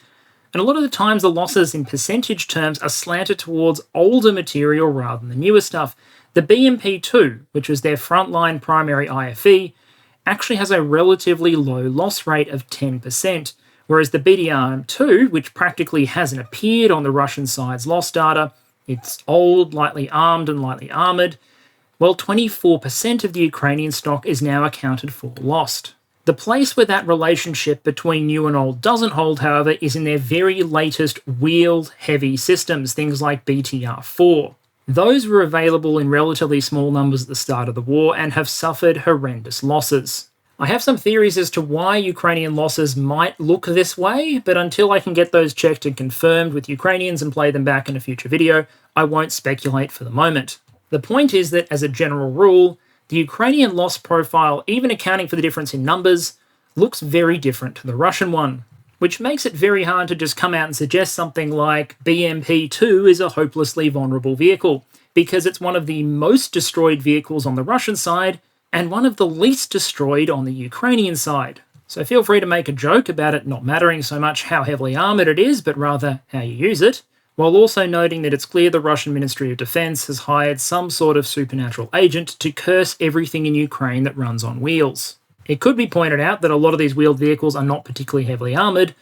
and a lot of the times the losses in percentage terms are slanted towards older material rather than the newer stuff. The BMP-2, which was their frontline primary IFV, actually has a relatively low loss rate of 10%, whereas the BDR-2, which practically hasn't appeared on the Russian side's loss data, it's old, lightly armed and lightly armoured, well, 24% of the Ukrainian stock is now accounted for lost. The place where that relationship between new and old doesn't hold, however, is in their very latest wheeled heavy systems, things like BTR-4. Those were available in relatively small numbers at the start of the war and have suffered horrendous losses. I have some theories as to why Ukrainian losses might look this way, but until I can get those checked and confirmed with Ukrainians and play them back in a future video, I won't speculate for the moment. The point is that, as a general rule, the Ukrainian loss profile, even accounting for the difference in numbers, looks very different to the Russian one, which makes it very hard to just come out and suggest something like BMP-2 is a hopelessly vulnerable vehicle, because it's one of the most destroyed vehicles on the Russian side and one of the least destroyed on the Ukrainian side. So feel free to make a joke about it not mattering so much how heavily armoured it is, but rather how you use it, while also noting that it's clear the Russian Ministry of Defense has hired some sort of supernatural agent to curse everything in Ukraine that runs on wheels. It could be pointed out that a lot of these wheeled vehicles are not particularly heavily armoured,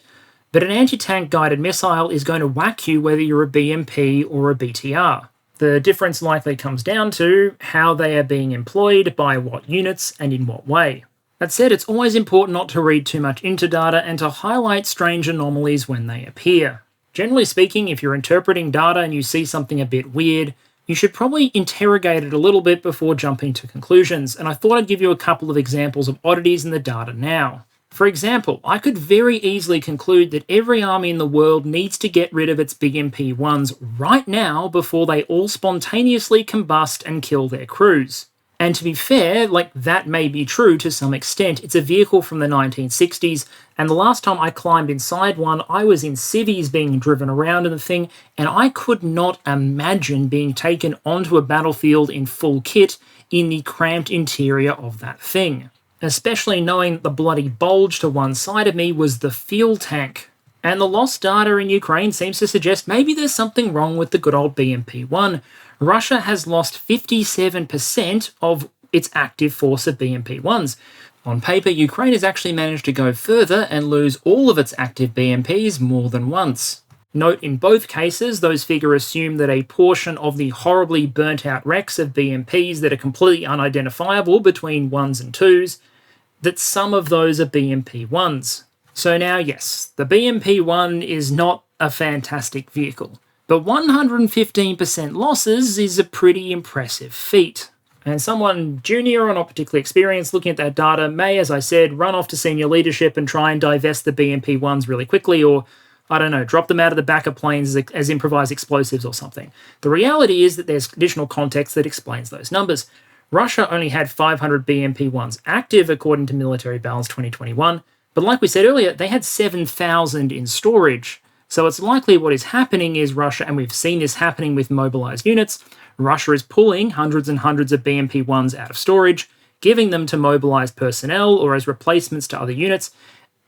but an anti-tank guided missile is going to whack you whether you're a BMP or a BTR. The difference likely comes down to how they are being employed, by what units, and in what way. That said, it's always important not to read too much into data and to highlight strange anomalies when they appear. Generally speaking, if you're interpreting data and you see something a bit weird, you should probably interrogate it a little bit before jumping to conclusions, and I thought I'd give you a couple of examples of oddities in the data now. For example, I could very easily conclude that every army in the world needs to get rid of its BMP-1s right now before they all spontaneously combust and kill their crews. And to be fair, that may be true to some extent. It's a vehicle from the 1960s, and the last time I climbed inside one, I was in civvies being driven around in the thing, and I could not imagine being taken onto a battlefield in full kit in the cramped interior of that thing. Especially knowing that the bloody bulge to one side of me was the fuel tank. And the lost data in Ukraine seems to suggest maybe there's something wrong with the good old BMP-1. Russia has lost 57% of its active force of BMP-1s. On paper, Ukraine has actually managed to go further and lose all of its active BMPs more than once. Note, in both cases, those figures assume that a portion of the horribly burnt-out wrecks of BMPs that are completely unidentifiable between 1s and 2s, that some of those are BMP-1s. So now, yes, the BMP-1 is not a fantastic vehicle, but 115% losses is a pretty impressive feat. And someone junior or not particularly experienced looking at that data may, as I said, run off to senior leadership and try and divest the BMP-1s really quickly, or, I don't know, drop them out of the back of planes as improvised explosives or something. The reality is that there's additional context that explains those numbers. Russia only had 500 BMP-1s active according to Military Balance 2021, but like we said earlier, they had 7,000 in storage. So it's likely what is happening is Russia, and we've seen this happening with mobilized units, Russia is pulling hundreds and hundreds of BMP-1s out of storage, giving them to mobilized personnel or as replacements to other units,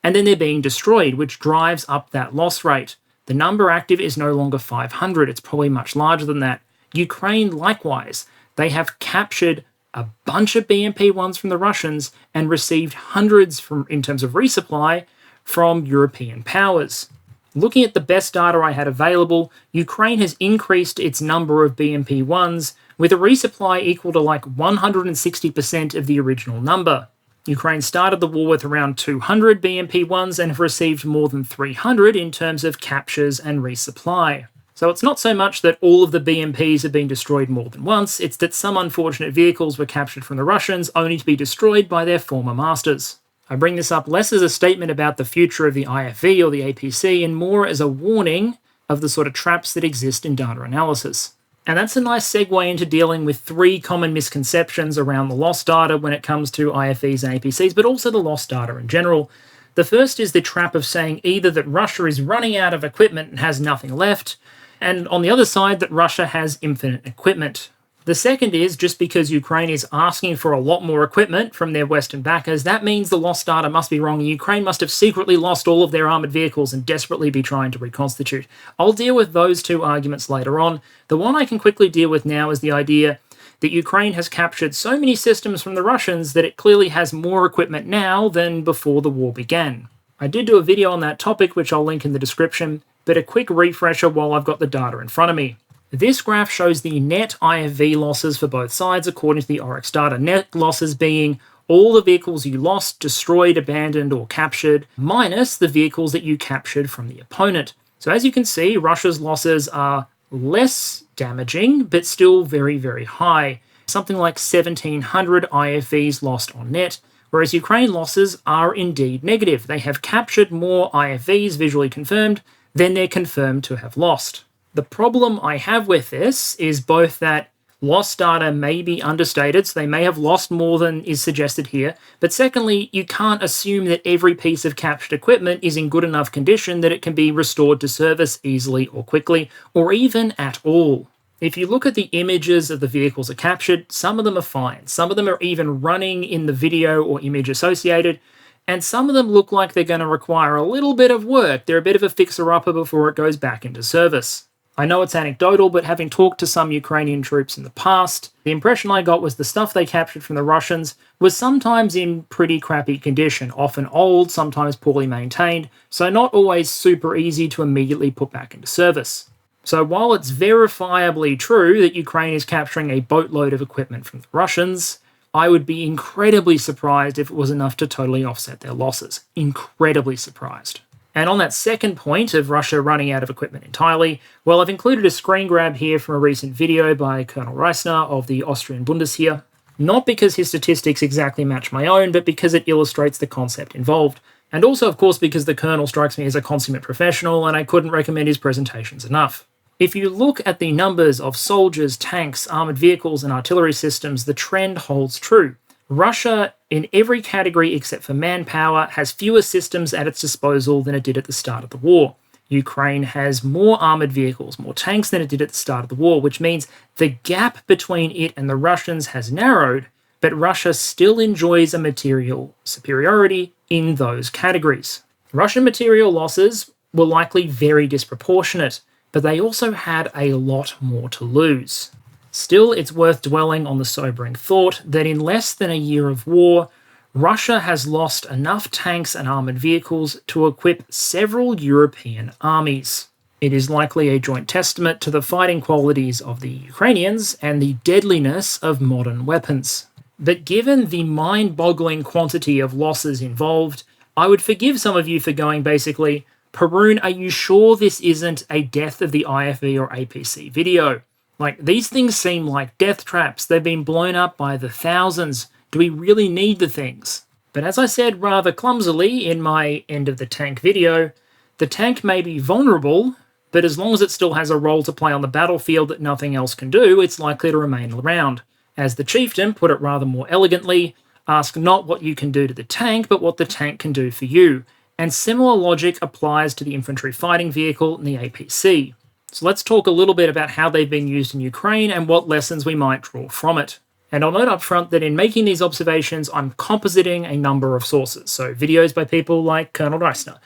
and then they're being destroyed, which drives up that loss rate. The number active is no longer 500, it's probably much larger than that. Ukraine, likewise, they have captured a bunch of BMP-1s from the Russians and received hundreds in terms of resupply from European powers. Looking at the best data I had available, Ukraine has increased its number of BMP-1s with a resupply equal to like 160% of the original number. Ukraine started the war with around 200 BMP-1s and have received more than 300 in terms of captures and resupply. So it's not so much that all of the BMPs have been destroyed more than once, it's that some unfortunate vehicles were captured from the Russians only to be destroyed by their former masters. I bring this up less as a statement about the future of the IFV or the APC and more as a warning of the sort of traps that exist in data analysis. And that's a nice segue into dealing with 3 common misconceptions around the lost data when it comes to IFVs and APCs, but also the lost data in general. The first is the trap of saying either that Russia is running out of equipment and has nothing left, and on the other side that Russia has infinite equipment. The second is just because Ukraine is asking for a lot more equipment from their Western backers, that means the lost data must be wrong. Ukraine must have secretly lost all of their armoured vehicles and desperately be trying to reconstitute. I'll deal with those 2 arguments later on. The one I can quickly deal with now is the idea that Ukraine has captured so many systems from the Russians that it clearly has more equipment now than before the war began. I did do a video on that topic, which I'll link in the description, but a quick refresher while I've got the data in front of me. This graph shows the net IFV losses for both sides according to the ORYX data. Net losses being all the vehicles you lost, destroyed, abandoned, or captured, minus the vehicles that you captured from the opponent. So as you can see, Russia's losses are less damaging, but still very, very high. Something like 1,700 IFVs lost on net, whereas Ukraine losses are indeed negative. They have captured more IFVs visually confirmed than they're confirmed to have lost. The problem I have with this is both that lost data may be understated, so they may have lost more than is suggested here, but secondly, you can't assume that every piece of captured equipment is in good enough condition that it can be restored to service easily or quickly, or even at all. If you look at the images of the vehicles that are captured, some of them are fine. Some of them are even running in the video or image associated, and some of them look like they're going to require a little bit of work. They're a bit of a fixer-upper before it goes back into service. I know it's anecdotal, but having talked to some Ukrainian troops in the past, the impression I got was the stuff they captured from the Russians was sometimes in pretty crappy condition, often old, sometimes poorly maintained, so not always super easy to immediately put back into service. So while it's verifiably true that Ukraine is capturing a boatload of equipment from the Russians, I would be incredibly surprised if it was enough to totally offset their losses. Incredibly surprised. And on that second point of Russia running out of equipment entirely, well, I've included a screen grab here from a recent video by Colonel Reisner of the Austrian Bundesheer, not because his statistics exactly match my own, but because it illustrates the concept involved. And also, of course, because the Colonel strikes me as a consummate professional and I couldn't recommend his presentations enough. If you look at the numbers of soldiers, tanks, armoured vehicles, and artillery systems, the trend holds true. Russia, in every category except for manpower, has fewer systems at its disposal than it did at the start of the war. Ukraine has more armoured vehicles, more tanks than it did at the start of the war, which means the gap between it and the Russians has narrowed, but Russia still enjoys a material superiority in those categories. Russian material losses were likely very disproportionate, but they also had a lot more to lose. Still, it's worth dwelling on the sobering thought that in less than a year of war, Russia has lost enough tanks and armoured vehicles to equip several European armies. It is likely a joint testament to the fighting qualities of the Ukrainians and the deadliness of modern weapons. But given the mind-boggling quantity of losses involved, I would forgive some of you for going basically, Perun, are you sure this isn't a death of the IFV or APC video? Like, these things seem like death traps. They've been blown up by the thousands. Do we really need the things? But as I said rather clumsily in my end of the tank video, the tank may be vulnerable, but as long as it still has a role to play on the battlefield that nothing else can do, it's likely to remain around. As the chieftain put it rather more elegantly, ask not what you can do to the tank, but what the tank can do for you. And similar logic applies to the infantry fighting vehicle and the APC. So let's talk a little bit about how they've been used in Ukraine and what lessons we might draw from it. And I'll note up front that in making these observations, I'm compositing a number of sources. So videos by people like Colonel Reisner,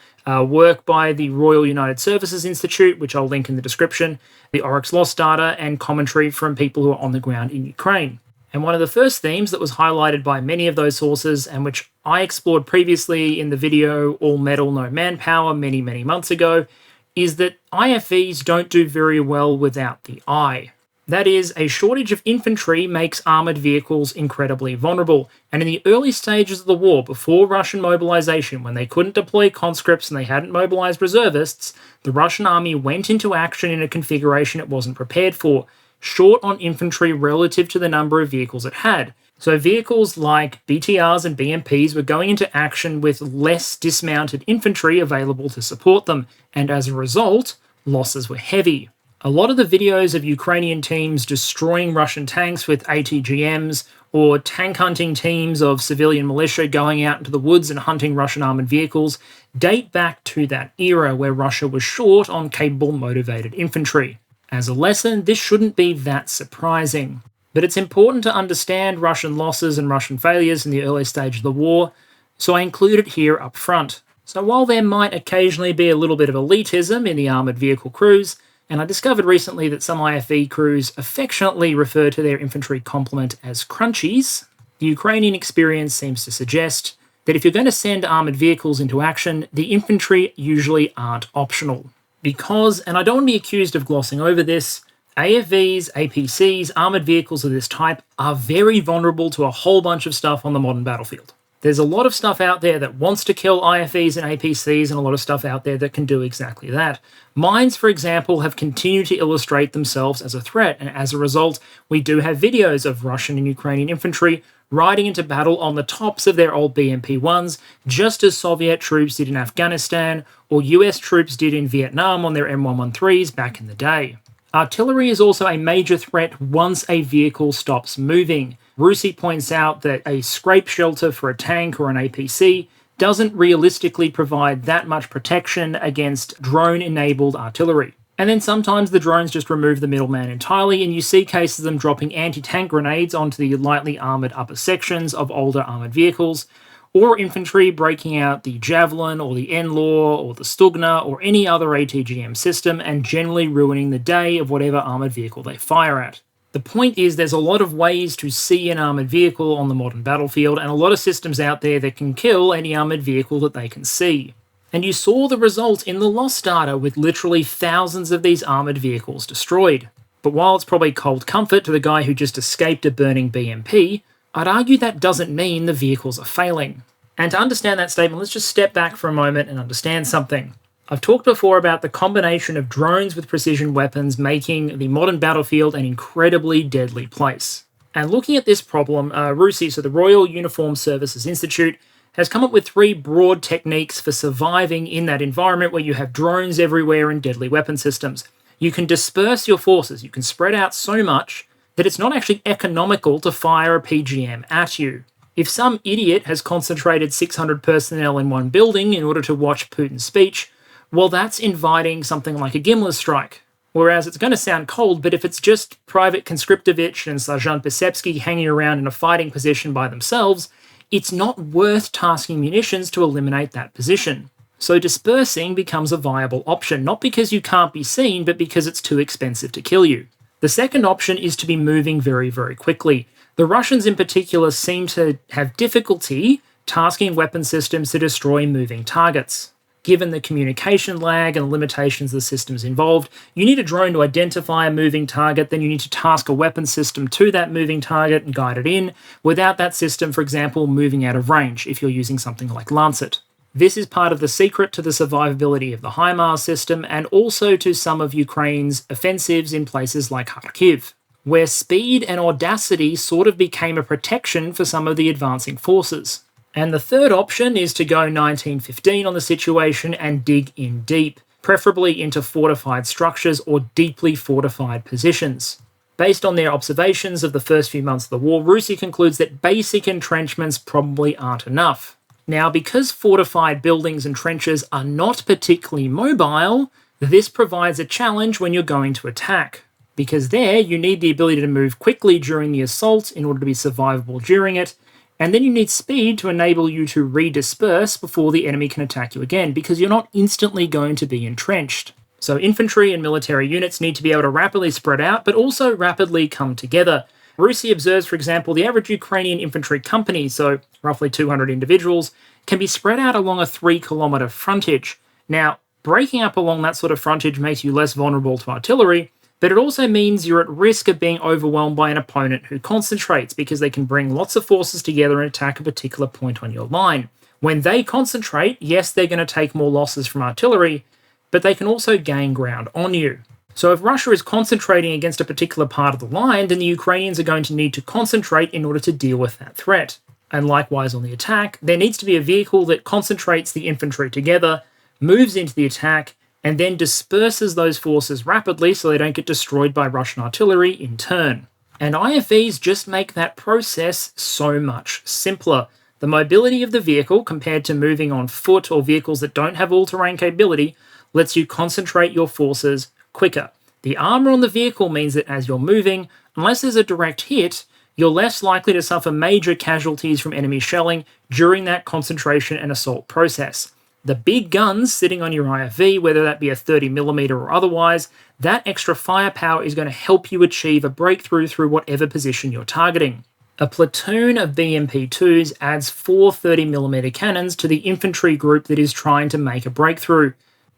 work by the Royal United Services Institute, which I'll link in the description, the ORYX loss data, and commentary from people who are on the ground in Ukraine. And one of the first themes that was highlighted by many of those sources, and which I explored previously in the video All Metal, No Manpower many, many months ago, is that IFVs don't do very well without the eye. That is, a shortage of infantry makes armoured vehicles incredibly vulnerable, and in the early stages of the war, before Russian mobilization, when they couldn't deploy conscripts and they hadn't mobilized reservists, the Russian army went into action in a configuration it wasn't prepared for, short on infantry relative to the number of vehicles it had. So vehicles like BTRs and BMPs were going into action with less dismounted infantry available to support them, and as a result, losses were heavy. A lot of the videos of Ukrainian teams destroying Russian tanks with ATGMs, or tank hunting teams of civilian militia going out into the woods and hunting Russian armoured vehicles, date back to that era where Russia was short on capable, motivated infantry. As a lesson, this shouldn't be that surprising. But it's important to understand Russian losses and Russian failures in the early stage of the war, so I include it here up front. So while there might occasionally be a little bit of elitism in the armoured vehicle crews, and I discovered recently that some IFV crews affectionately refer to their infantry complement as crunchies, the Ukrainian experience seems to suggest that if you're going to send armoured vehicles into action, the infantry usually aren't optional. Because, and I don't want to be accused of glossing over this, AFVs, APCs, armoured vehicles of this type are very vulnerable to a whole bunch of stuff on the modern battlefield. There's a lot of stuff out there that wants to kill IFVs and APCs, and a lot of stuff out there that can do exactly that. Mines, for example, have continued to illustrate themselves as a threat, and as a result, we do have videos of Russian and Ukrainian infantry riding into battle on the tops of their old BMP-1s, just as Soviet troops did in Afghanistan, or US troops did in Vietnam on their M113s back in the day. Artillery is also a major threat once a vehicle stops moving. Rusi points out that a scrape shelter for a tank or an APC doesn't realistically provide that much protection against drone-enabled artillery. And then sometimes the drones just remove the middleman entirely, and you see cases of them dropping anti-tank grenades onto the lightly armoured upper sections of older armoured vehicles, or infantry breaking out the Javelin or the NLAW or the Stugna or any other ATGM system and generally ruining the day of whatever armoured vehicle they fire at. The point is there's a lot of ways to see an armoured vehicle on the modern battlefield, and a lot of systems out there that can kill any armoured vehicle that they can see. And you saw the result in the loss data with literally thousands of these armoured vehicles destroyed. But while it's probably cold comfort to the guy who just escaped a burning BMP, I'd argue that doesn't mean the vehicles are failing. And to understand that statement, let's just step back for a moment and understand something. I've talked before about the combination of drones with precision weapons making the modern battlefield an incredibly deadly place. And looking at this problem, RUSI, so the Royal Uniformed Services Institute, has come up with 3 broad techniques for surviving in that environment where you have drones everywhere and deadly weapon systems. You can disperse your forces, you can spread out so much that it's not actually economical to fire a PGM at you. If some idiot has concentrated 600 personnel in one building in order to watch Putin's speech, well, that's inviting something like a Gimler strike. Whereas it's going to sound cold, but if it's just Private Conscriptovich and Sergeant Pisepsky hanging around in a fighting position by themselves, it's not worth tasking munitions to eliminate that position. So dispersing becomes a viable option, not because you can't be seen, but because it's too expensive to kill you. The second option is to be moving very, very quickly. The Russians in particular seem to have difficulty tasking weapon systems to destroy moving targets. given the communication lag and the limitations of the systems involved. You need a drone to identify a moving target, then you need to task a weapon system to that moving target and guide it in, without that system, for example, moving out of range if you're using something like Lancet. This is part of the secret to the survivability of the HIMARS system and also to some of Ukraine's offensives in places like Kharkiv, where speed and audacity sort of became a protection for some of the advancing forces. And the third option is to go 1915 on the situation and dig in deep, preferably into fortified structures or deeply fortified positions. Based on their observations of the first few months of the war, Russia concludes that basic entrenchments probably aren't enough. Now, because fortified buildings and trenches are not particularly mobile, this provides a challenge when you're going to attack. Because there, you need the ability to move quickly during the assault in order to be survivable during it, and then you need speed to enable you to redisperse before the enemy can attack you again, because you're not instantly going to be entrenched. So infantry and military units need to be able to rapidly spread out, but also rapidly come together. Russia observes, for example, the average Ukrainian infantry company, so roughly 200 individuals, can be spread out along a 3-kilometer frontage. Now, breaking up along that sort of frontage makes you less vulnerable to artillery, but it also means you're at risk of being overwhelmed by an opponent who concentrates, because they can bring lots of forces together and attack a particular point on your line. When they concentrate, yes, they're going to take more losses from artillery, but they can also gain ground on you. So if Russia is concentrating against a particular part of the line, then the Ukrainians are going to need to concentrate in order to deal with that threat. And likewise on the attack, there needs to be a vehicle that concentrates the infantry together, moves into the attack, and then disperses those forces rapidly so they don't get destroyed by Russian artillery in turn. And IFVs just make that process so much simpler. The mobility of the vehicle, compared to moving on foot or vehicles that don't have all-terrain capability, lets you concentrate your forces quicker. The armor on the vehicle means that as you're moving, unless there's a direct hit, you're less likely to suffer major casualties from enemy shelling during that concentration and assault process. The big guns sitting on your IFV, whether that be a 30mm or otherwise, that extra firepower is going to help you achieve a breakthrough through whatever position you're targeting. A platoon of BMP-2s adds 4 30mm cannons to the infantry group that is trying to make a breakthrough.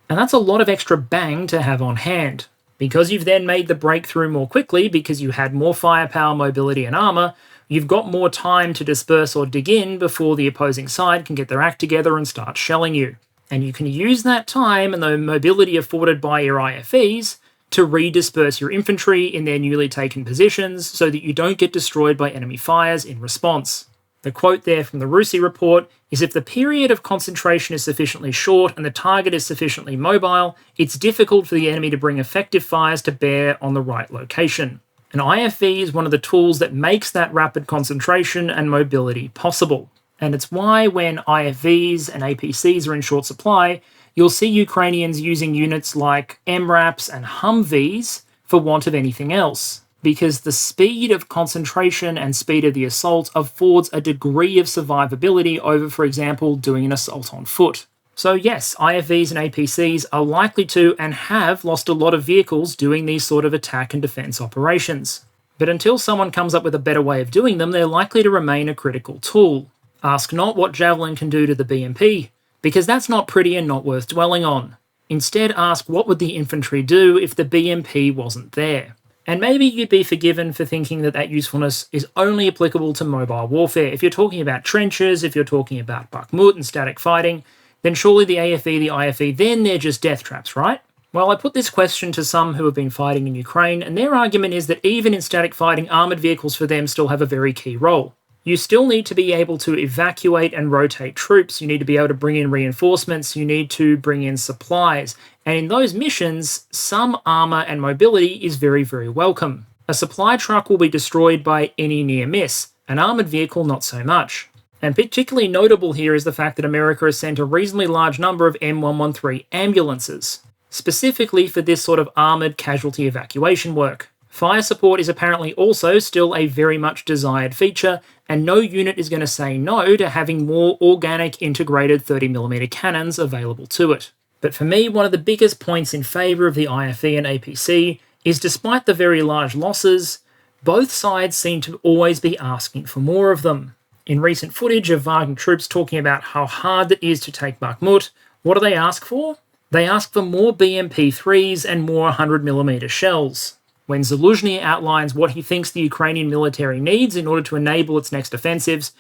And that's a lot of extra bang to have on hand. Because you've then made the breakthrough more quickly, because you had more firepower, mobility, and armor, you've got more time to disperse or dig in before the opposing side can get their act together and start shelling you. And you can use that time and the mobility afforded by your IFVs to redisperse your infantry in their newly taken positions so that you don't get destroyed by enemy fires in response. The quote there from the Rusi report is, if the period of concentration is sufficiently short and the target is sufficiently mobile, it's difficult for the enemy to bring effective fires to bear on the right location. An IFV is one of the tools that makes that rapid concentration and mobility possible. And it's why when IFVs and APCs are in short supply, you'll see Ukrainians using units like MRAPs and Humvees for want of anything else, because the speed of concentration and speed of the assault affords a degree of survivability over, for example, doing an assault on foot. So yes, IFVs and APCs are likely to and have lost a lot of vehicles doing these sort of attack and defense operations. But until someone comes up with a better way of doing them, they're likely to remain a critical tool. Ask not what Javelin can do to the BMP, because that's not pretty and not worth dwelling on. Instead, ask what would the infantry do if the BMP wasn't there. And maybe you'd be forgiven for thinking that that usefulness is only applicable to mobile warfare. If you're talking about trenches, if you're talking about Bakhmut and static fighting, then surely the AFV, the IFV, then they're just death traps, right? Well, I put this question to some who have been fighting in Ukraine, and their argument is that even in static fighting, armoured vehicles for them still have a very key role. You still need to be able to evacuate and rotate troops, you need to be able to bring in reinforcements, you need to bring in supplies, and in those missions, some armour and mobility is very, very welcome. A supply truck will be destroyed by any near miss, an armoured vehicle not so much. And particularly notable here is the fact that America has sent a reasonably large number of M113 ambulances, specifically for this sort of armoured casualty evacuation work. Fire support is apparently also still a very much desired feature, and no unit is going to say no to having more organic integrated 30mm cannons available to it. But for me, one of the biggest points in favour of the IFV and APC is, despite the very large losses, both sides seem to always be asking for more of them. In recent footage of Wagner troops talking about how hard it is to take Bakhmut, What do they ask for? They ask for more BMP-3s and more 100mm shells. When Zaluzhny outlines what he thinks the Ukrainian military needs in order to enable its next offensives,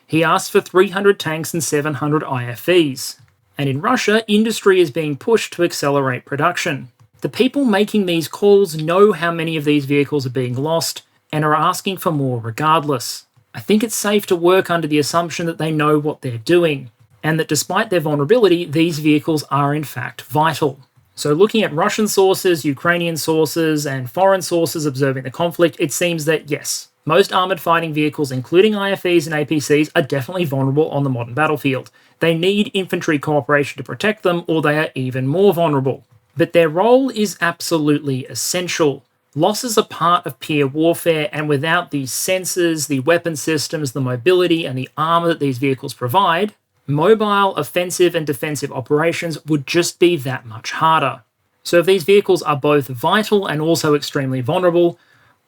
he asks for 300 tanks and 700 IFVs. And in Russia, industry is being pushed to accelerate production. The people making these calls know how many of these vehicles are being lost and are asking for more regardless. I think it's safe to work under the assumption that they know what they're doing, and that despite their vulnerability, these vehicles are in fact vital. So looking at Russian sources, Ukrainian sources, and foreign sources observing the conflict, it seems that yes, most armoured fighting vehicles, including IFVs and APCs, are definitely vulnerable on the modern battlefield. They need infantry cooperation to protect them, or they are even more vulnerable. But their role is absolutely essential. Losses are part of peer warfare, and without the sensors, the weapon systems, the mobility, and the armour that these vehicles provide, mobile, offensive, and defensive operations would just be that much harder. So if these vehicles are both vital and also extremely vulnerable,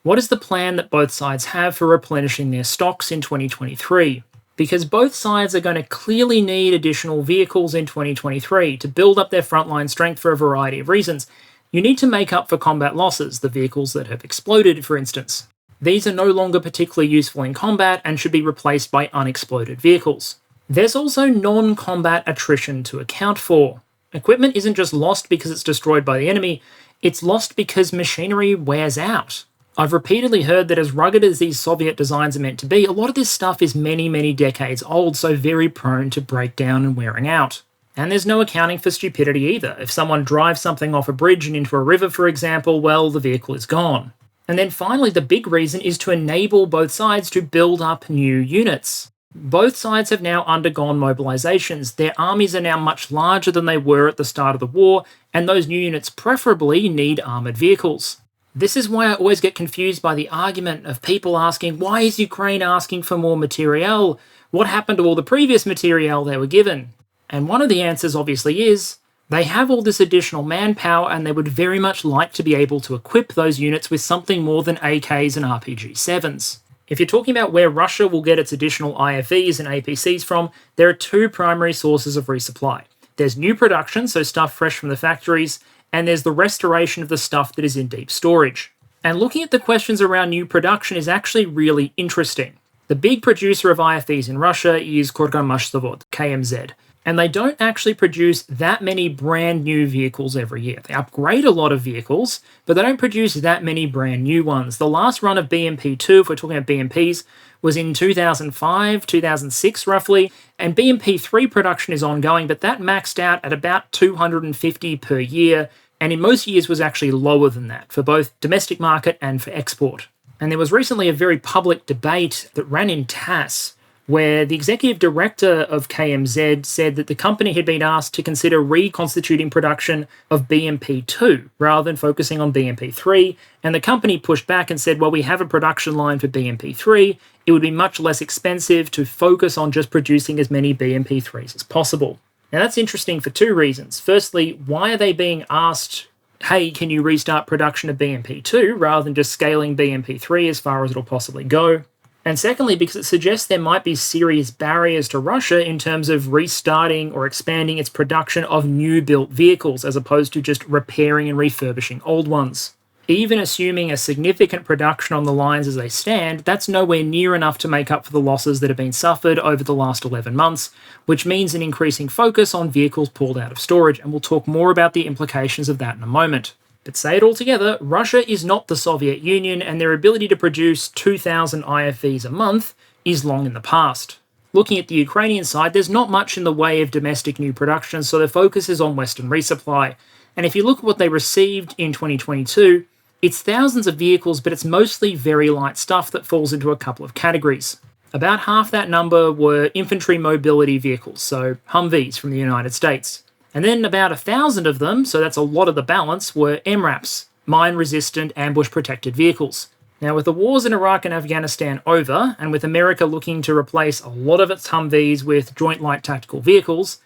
what is the plan that both sides have for replenishing their stocks in 2023? Because both sides are going to clearly need additional vehicles in 2023 to build up their frontline strength for a variety of reasons. You need to make up for combat losses, the vehicles that have exploded, for instance. These are no longer particularly useful in combat and should be replaced by unexploded vehicles. There's also non-combat attrition to account for. Equipment isn't just lost because it's destroyed by the enemy, it's lost because machinery wears out. I've repeatedly heard that as rugged as these Soviet designs are meant to be, a lot of this stuff is many, many decades old, so very prone to breakdown and wearing out. And there's no accounting for stupidity either. If someone drives something off a bridge and into a river, for example, well, the vehicle is gone. And then finally, the big reason is to enable both sides to build up new units. Both sides have now undergone mobilizations. Their armies are now much larger than they were at the start of the war, and those new units preferably need armoured vehicles. This is why I always get confused by the argument of people asking, why is Ukraine asking for more materiel? What happened to all the previous materiel they were given? And one of the answers obviously is, they have all this additional manpower and they would very much like to be able to equip those units with something more than AKs and RPG-7s. If you're talking about where Russia will get its additional IFVs and APCs from, there are two primary sources of resupply. There's new production, so stuff fresh from the factories, and there's the restoration of the stuff that is in deep storage. And looking at the questions around new production is actually really interesting. The big producer of IFVs in Russia is Korgamashzavod, KMZ, and they don't actually produce that many brand new vehicles every year. They upgrade a lot of vehicles, but they don't produce that many brand new ones. The last run of BMP-2, if we're talking about BMPs, was in 2005, 2006 roughly, and BMP-3 production is ongoing, but that maxed out at about 250 per year, and in most years was actually lower than that, for both domestic market and for export. And there was recently a very public debate that ran in TASS, where the executive director of KMZ said that the company had been asked to consider reconstituting production of BMP-2 rather than focusing on BMP-3, and the company pushed back and said, well, we have a production line for BMP-3, it would be much less expensive to focus on just producing as many BMP-3s as possible. Now that's interesting for two reasons. Firstly, why are they being asked, hey, can you restart production of BMP-2 rather than just scaling BMP-3 as far as it'll possibly go? And secondly, because it suggests there might be serious barriers to Russia in terms of restarting or expanding its production of new-built vehicles as opposed to just repairing and refurbishing old ones. Even assuming a significant production on the lines as they stand, that's nowhere near enough to make up for the losses that have been suffered over the last 11 months, which means an increasing focus on vehicles pulled out of storage, and we'll talk more about the implications of that in a moment. But say it all together, Russia is not the Soviet Union, and their ability to produce 2,000 IFVs a month is long in the past. Looking at the Ukrainian side, there's not much in the way of domestic new production, so their focus is on Western resupply. And if you look at what they received in 2022, it's thousands of vehicles, but it's mostly very light stuff that falls into a couple of categories. About half that number were infantry mobility vehicles, so Humvees from the United States. And then about 1,000 of them, so that's a lot of the balance, were MRAPs, mine-resistant, ambush-protected vehicles. Now, with the wars in Iraq and Afghanistan over, and with America looking to replace a lot of its Humvees with Joint Light Tactical Vehicles,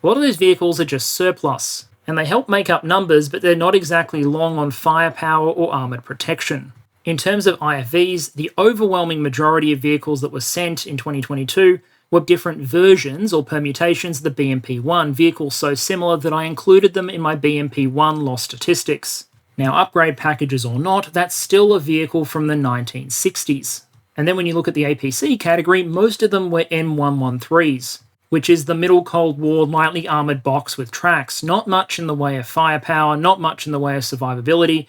a lot of those vehicles are just surplus, and they help make up numbers, but they're not exactly long on firepower or armoured protection. In terms of IFVs, the overwhelming majority of vehicles that were sent in 2022 were different versions or permutations of the BMP-1, vehicles so similar that I included them in my BMP-1 loss statistics. Now, upgrade packages or not, that's still a vehicle from the 1960s. And then when you look at the APC category, most of them were M113s, which is the middle Cold War lightly armoured box with tracks. Not much in the way of firepower, not much in the way of survivability,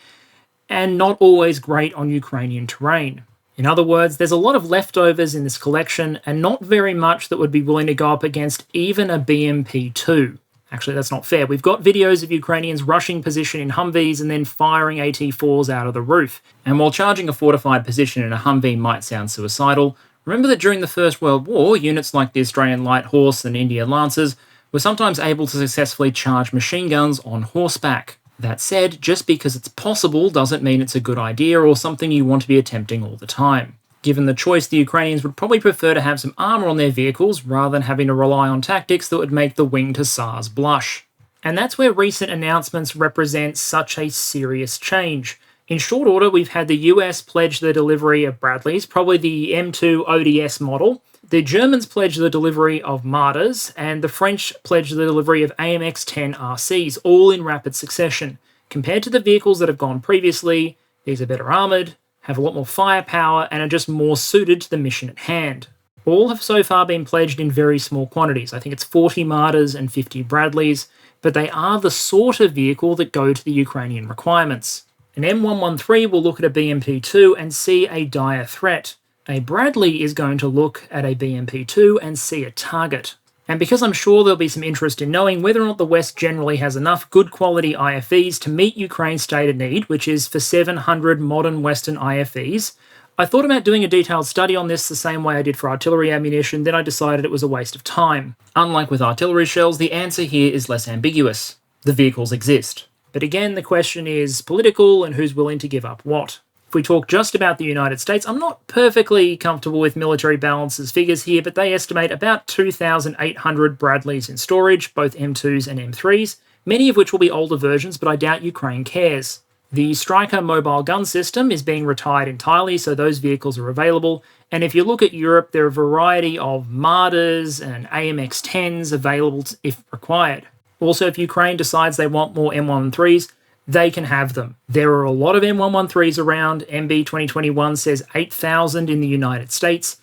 and not always great on Ukrainian terrain. In other words, there's a lot of leftovers in this collection, and not very much that would be willing to go up against even a BMP-2. Actually, that's not fair. We've got videos of Ukrainians rushing position in Humvees and then firing AT-4s out of the roof. And while charging a fortified position in a Humvee might sound suicidal, remember that during the First World War, units like the Australian Light Horse and Indian Lancers were sometimes able to successfully charge machine guns on horseback. That said, just because it's possible doesn't mean it's a good idea or something you want to be attempting all the time. Given the choice, the Ukrainians would probably prefer to have some armour on their vehicles rather than having to rely on tactics that would make the winged hussars blush. And that's where recent announcements represent such a serious change. In short order, we've had the US pledge the delivery of Bradleys, probably the M2 ODS model, the Germans pledge the delivery of Marders, and the French pledge the delivery of AMX-10 RCs, all in rapid succession. Compared to the vehicles that have gone previously, these are better armoured, have a lot more firepower, and are just more suited to the mission at hand. All have so far been pledged in very small quantities. I think it's 40 Marders and 50 Bradleys, but they are the sort of vehicle that go to the Ukrainian requirements. An M113 will look at a BMP-2 and see a dire threat. A Bradley is going to look at a BMP-2 and see a target. And because I'm sure there'll be some interest in knowing whether or not the West generally has enough good quality IFVs to meet Ukraine's stated need, which is for 700 modern Western IFVs, I thought about doing a detailed study on this the same way I did for artillery ammunition, then I decided it was a waste of time. Unlike with artillery shells, the answer here is less ambiguous. The vehicles exist. But again, the question is political and who's willing to give up what. If we talk just about the United States, I'm not perfectly comfortable with military balances figures here, but they estimate about 2,800 Bradleys in storage, both M2s and M3s, many of which will be older versions, but I doubt Ukraine cares. The STRYKER mobile gun system is being retired entirely, so those vehicles are available, and if you look at Europe, there are a variety of Marders and AMX-10s available if required. Also, if Ukraine decides they want more M113s, they can have them. There are a lot of M113s around. MB 2021 says 8,000 in the United States,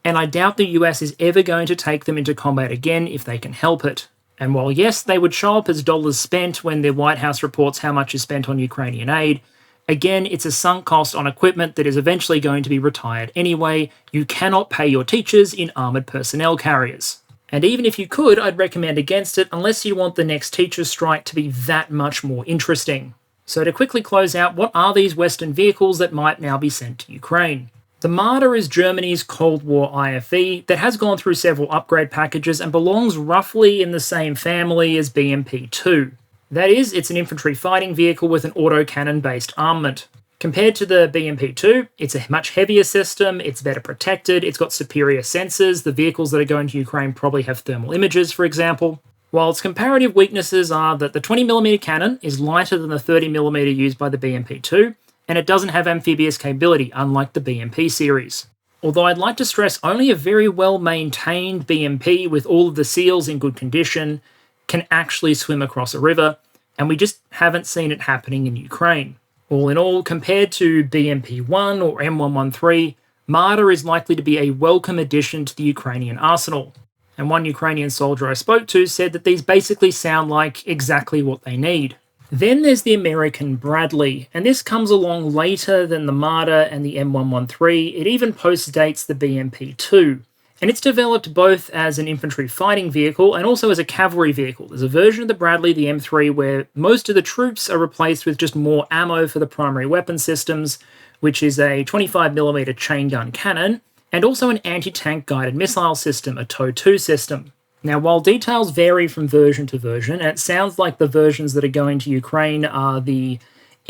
and I doubt the US is ever going to take them into combat again if they can help it. And while yes, they would show up as dollars spent when the White House reports how much is spent on Ukrainian aid, again, it's a sunk cost on equipment that is eventually going to be retired anyway. You cannot pay your teachers in armoured personnel carriers. And even if you could, I'd recommend against it unless you want the next teachers' strike to be that much more interesting. So to quickly close out, what are these Western vehicles that might now be sent to Ukraine? The Marder is Germany's Cold War IFV that has gone through several upgrade packages and belongs roughly in the same family as BMP-2. That is, it's an infantry fighting vehicle with an autocannon-based armament. Compared to the BMP-2, it's a much heavier system, it's better protected, it's got superior sensors, the vehicles that are going to Ukraine probably have thermal imagers, for example. While its comparative weaknesses are that the 20mm cannon is lighter than the 30mm used by the BMP-2, and it doesn't have amphibious capability, unlike the BMP series. Although I'd like to stress only a very well-maintained BMP with all of the seals in good condition can actually swim across a river, and we just haven't seen it happening in Ukraine. All in all, compared to BMP-1 or M113, Marder is likely to be a welcome addition to the Ukrainian arsenal. And one Ukrainian soldier I spoke to said that these basically sound like exactly what they need. Then there's the American Bradley, and this comes along later than the Marder and the M113. It even postdates the BMP-2. And it's developed both as an infantry fighting vehicle and also as a cavalry vehicle. There's a version of the Bradley, the M3, where most of the troops are replaced with just more ammo for the primary weapon systems, which is a 25mm chain gun cannon, and also an anti-tank guided missile system, a TOW-2 system. Now, while details vary from version to version, and it sounds like the versions that are going to Ukraine are the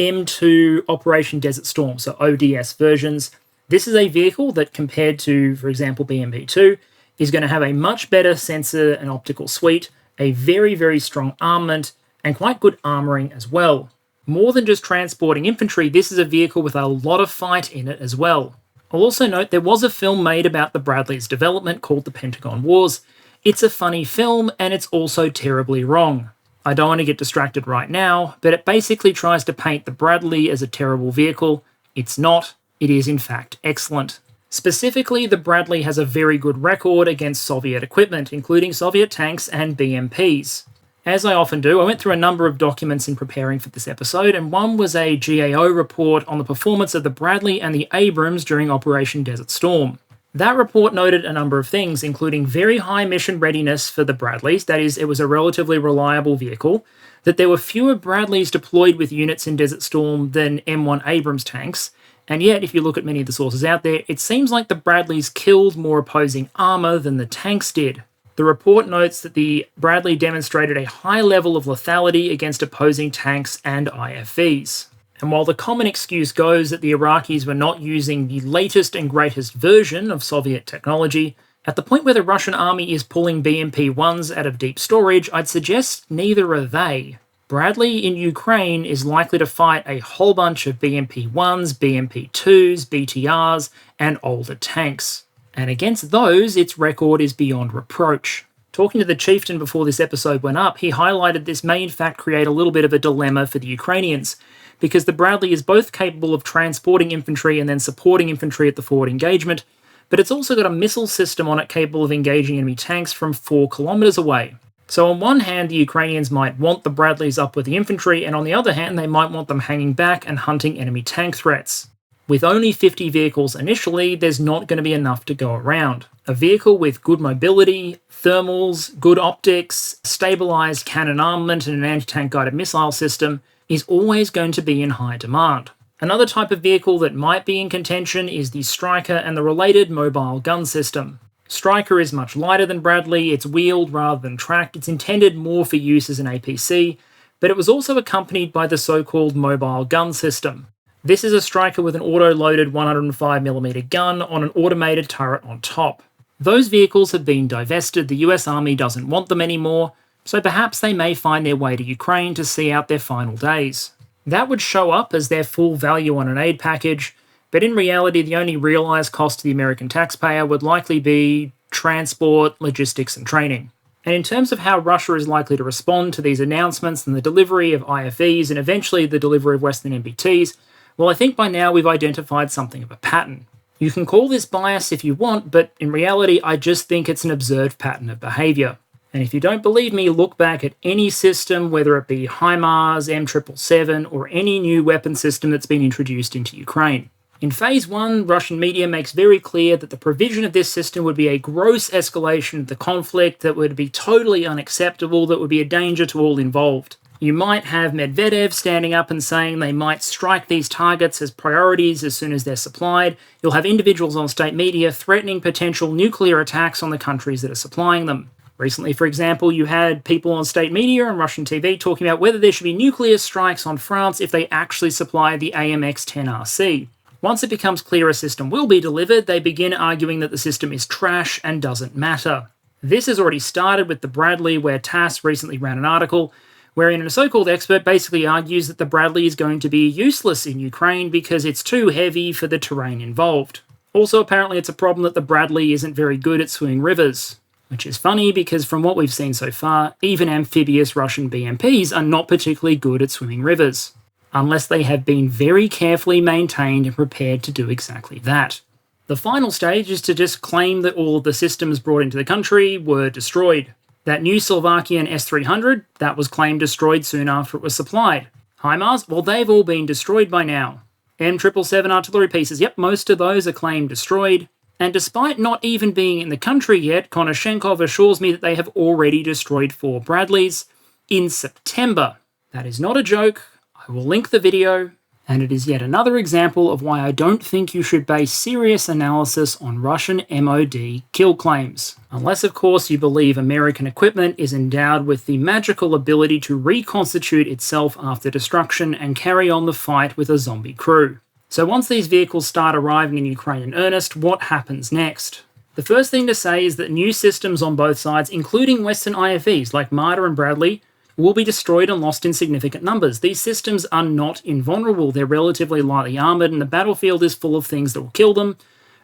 M2 Operation Desert Storm, so ODS versions, this is a vehicle that, compared to, for example, BMP-2, is going to have a much better sensor and optical suite, a very, very strong armament, and quite good armouring as well. More than just transporting infantry, this is a vehicle with a lot of fight in it as well. I'll also note there was a film made about the Bradley's development called The Pentagon Wars. It's a funny film, and it's also terribly wrong. I don't want to get distracted right now, but it basically tries to paint the Bradley as a terrible vehicle. It's not. It is in fact excellent. Specifically, the Bradley has a very good record against Soviet equipment, including Soviet tanks and BMPs. As I often do, I went through a number of documents in preparing for this episode, and one was a GAO report on the performance of the Bradley and the Abrams during Operation Desert Storm. That report noted a number of things, including very high mission readiness for the Bradleys, that is, it was a relatively reliable vehicle, that there were fewer Bradleys deployed with units in Desert Storm than M1 Abrams tanks, and yet, if you look at many of the sources out there, it seems like the Bradleys killed more opposing armour than the tanks did. The report notes that the Bradley demonstrated a high level of lethality against opposing tanks and IFVs. And while the common excuse goes that the Iraqis were not using the latest and greatest version of Soviet technology, at the point where the Russian army is pulling BMP-1s out of deep storage, I'd suggest neither are they. Bradley in Ukraine is likely to fight a whole bunch of BMP-1s, BMP-2s, BTRs, and older tanks. And against those, its record is beyond reproach. Talking to the chieftain before this episode went up, he highlighted this may in fact create a little bit of a dilemma for the Ukrainians, because the Bradley is both capable of transporting infantry and then supporting infantry at the forward engagement, but it's also got a missile system on it capable of engaging enemy tanks from 4 kilometers away. So on one hand, the Ukrainians might want the Bradleys up with the infantry, and on the other hand, they might want them hanging back and hunting enemy tank threats. With only 50 vehicles initially, there's not going to be enough to go around. A vehicle with good mobility, thermals, good optics, stabilised cannon armament, and an anti-tank guided missile system is always going to be in high demand. Another type of vehicle that might be in contention is the STRYKER and the related mobile gun system. STRYKER is much lighter than Bradley, it's wheeled rather than tracked, it's intended more for use as an APC, but it was also accompanied by the so-called mobile gun system. This is a STRYKER with an auto-loaded 105mm gun on an automated turret on top. Those vehicles have been divested, the US Army doesn't want them anymore, so perhaps they may find their way to Ukraine to see out their final days. That would show up as their full value on an aid package, but in reality the only realised cost to the American taxpayer would likely be transport, logistics and training. And in terms of how Russia is likely to respond to these announcements and the delivery of IFVs and eventually the delivery of Western MBTs, well, I think by now we've identified something of a pattern. You can call this bias if you want, but in reality, I just think it's an observed pattern of behaviour. And if you don't believe me, look back at any system, whether it be HIMARS, M777, or any new weapon system that's been introduced into Ukraine. In Phase 1, Russian media makes very clear that the provision of this system would be a gross escalation of the conflict that would be totally unacceptable, that would be a danger to all involved. You might have Medvedev standing up and saying they might strike these targets as priorities as soon as they're supplied. You'll have individuals on state media threatening potential nuclear attacks on the countries that are supplying them. Recently, for example, you had people on state media and Russian TV talking about whether there should be nuclear strikes on France if they actually supply the AMX-10RC. Once it becomes clear a system will be delivered, they begin arguing that the system is trash and doesn't matter. This has already started with the Bradley, where TASS recently ran an article wherein a so-called expert basically argues that the Bradley is going to be useless in Ukraine because it's too heavy for the terrain involved. Also, apparently it's a problem that the Bradley isn't very good at swimming rivers, which is funny because from what we've seen so far, even amphibious Russian BMPs are not particularly good at swimming rivers, unless they have been very carefully maintained and prepared to do exactly that. The final stage is to just claim that all of the systems brought into the country were destroyed. That new Slovakian S-300, that was claimed destroyed soon after it was supplied. HIMARS, well, they've all been destroyed by now. M777 artillery pieces, yep, most of those are claimed destroyed. And despite not even being in the country yet, Konashenkov assures me that they have already destroyed 4 Bradleys in September. That is not a joke. I will link the video, and it is yet another example of why I don't think you should base serious analysis on Russian MOD kill claims. Unless, of course, you believe American equipment is endowed with the magical ability to reconstitute itself after destruction and carry on the fight with a zombie crew. So once these vehicles start arriving in Ukraine in earnest, what happens next? The first thing to say is that new systems on both sides, including Western IFVs like Marder and Bradley, will be destroyed and lost in significant numbers. These systems are not invulnerable, they're relatively lightly armoured and the battlefield is full of things that will kill them,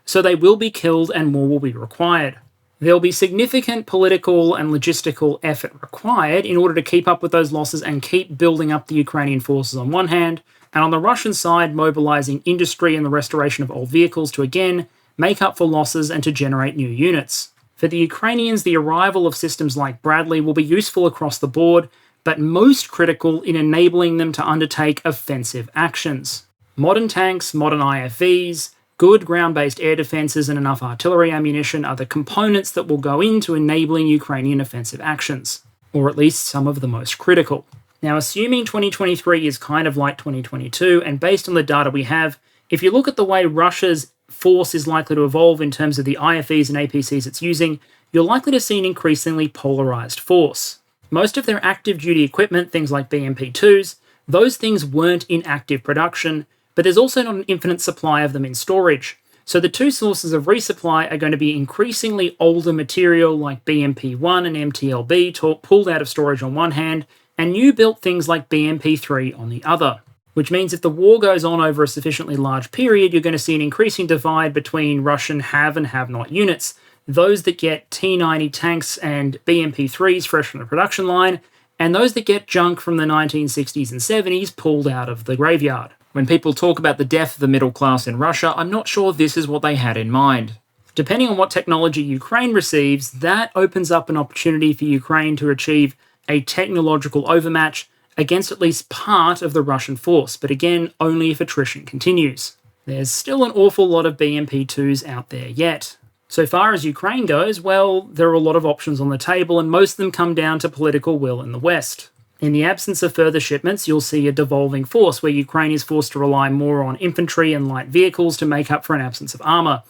so they will be killed and more will be required. There will be significant political and logistical effort required in order to keep up with those losses and keep building up the Ukrainian forces on one hand, and on the Russian side, mobilizing industry and the restoration of old vehicles to again make up for losses and to generate new units. For the Ukrainians, the arrival of systems like Bradley will be useful across the board, but most critical in enabling them to undertake offensive actions. Modern tanks, modern IFVs, good ground-based air defences and enough artillery ammunition are the components that will go into enabling Ukrainian offensive actions, or at least some of the most critical. Now, assuming 2023 is kind of like 2022, and based on the data we have, if you look at the way Russia's force is likely to evolve in terms of the IFVs and APCs it's using, you're likely to see an increasingly polarized force. Most of their active duty equipment, things like BMP-2s, those things weren't in active production, but there's also not an infinite supply of them in storage. So the two sources of resupply are going to be increasingly older material like BMP-1 and MTLB pulled out of storage on one hand, and new built things like BMP-3 on the other. Which means if the war goes on over a sufficiently large period, you're going to see an increasing divide between Russian have and have-not units. Those that get T-90 tanks and BMP-3s fresh from the production line, and those that get junk from the 1960s and 70s pulled out of the graveyard. When people talk about the death of the middle class in Russia, I'm not sure this is what they had in mind. Depending on what technology Ukraine receives, that opens up an opportunity for Ukraine to achieve a technological overmatch against at least part of the Russian force, but again, only if attrition continues. There's still an awful lot of BMP-2s out there yet. So far as Ukraine goes, well, there are a lot of options on the table, and most of them come down to political will in the West. In the absence of further shipments, you'll see a devolving force where Ukraine is forced to rely more on infantry and light vehicles to make up for an absence of armour.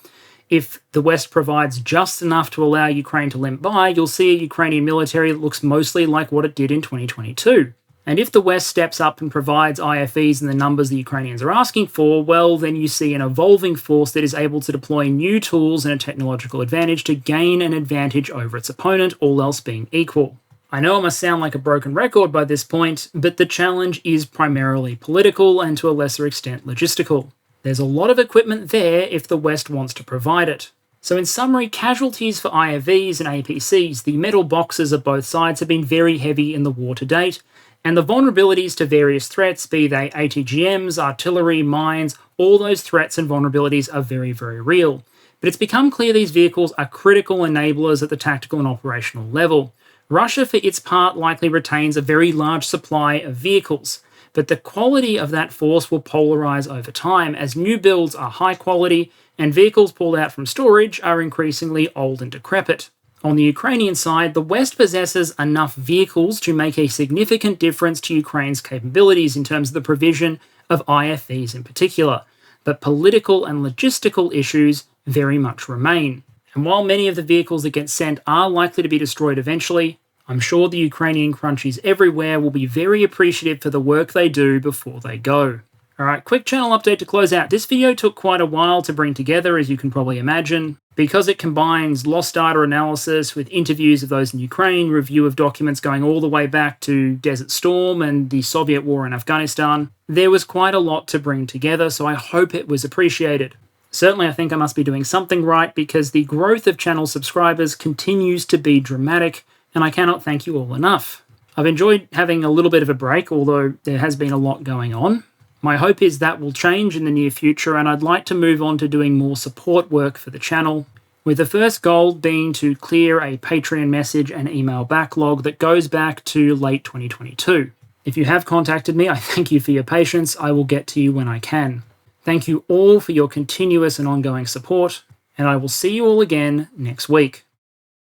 If the West provides just enough to allow Ukraine to limp by, you'll see a Ukrainian military that looks mostly like what it did in 2022. And if the West steps up and provides IFVs in the numbers the Ukrainians are asking for, well, then you see an evolving force that is able to deploy new tools and a technological advantage to gain an advantage over its opponent, all else being equal. I know it must sound like a broken record by this point, but the challenge is primarily political and to a lesser extent logistical. There's a lot of equipment there if the West wants to provide it. So in summary, casualties for IFVs and APCs, the metal boxes of both sides have been very heavy in the war to date, and the vulnerabilities to various threats, be they ATGMs, artillery, mines, all those threats and vulnerabilities are very, very real. But it's become clear these vehicles are critical enablers at the tactical and operational level. Russia, for its part, likely retains a very large supply of vehicles, but the quality of that force will polarize over time as new builds are high quality and vehicles pulled out from storage are increasingly old and decrepit. On the Ukrainian side, the West possesses enough vehicles to make a significant difference to Ukraine's capabilities in terms of the provision of IFVs in particular, but political and logistical issues very much remain. And while many of the vehicles that get sent are likely to be destroyed eventually, I'm sure the Ukrainian crunchies everywhere will be very appreciative for the work they do before they go. Alright, quick channel update to close out. This video took quite a while to bring together, as you can probably imagine, because it combines lost data analysis with interviews of those in Ukraine, review of documents going all the way back to Desert Storm and the Soviet war in Afghanistan. There was quite a lot to bring together, so I hope it was appreciated. Certainly, I think I must be doing something right because the growth of channel subscribers continues to be dramatic, and I cannot thank you all enough. I've enjoyed having a little bit of a break, although there has been a lot going on. My hope is that will change in the near future, and I'd like to move on to doing more support work for the channel, with the first goal being to clear a Patreon message and email backlog that goes back to late 2022. If you have contacted me, I thank you for your patience. I will get to you when I can. Thank you all for your continuous and ongoing support, and I will see you all again next week.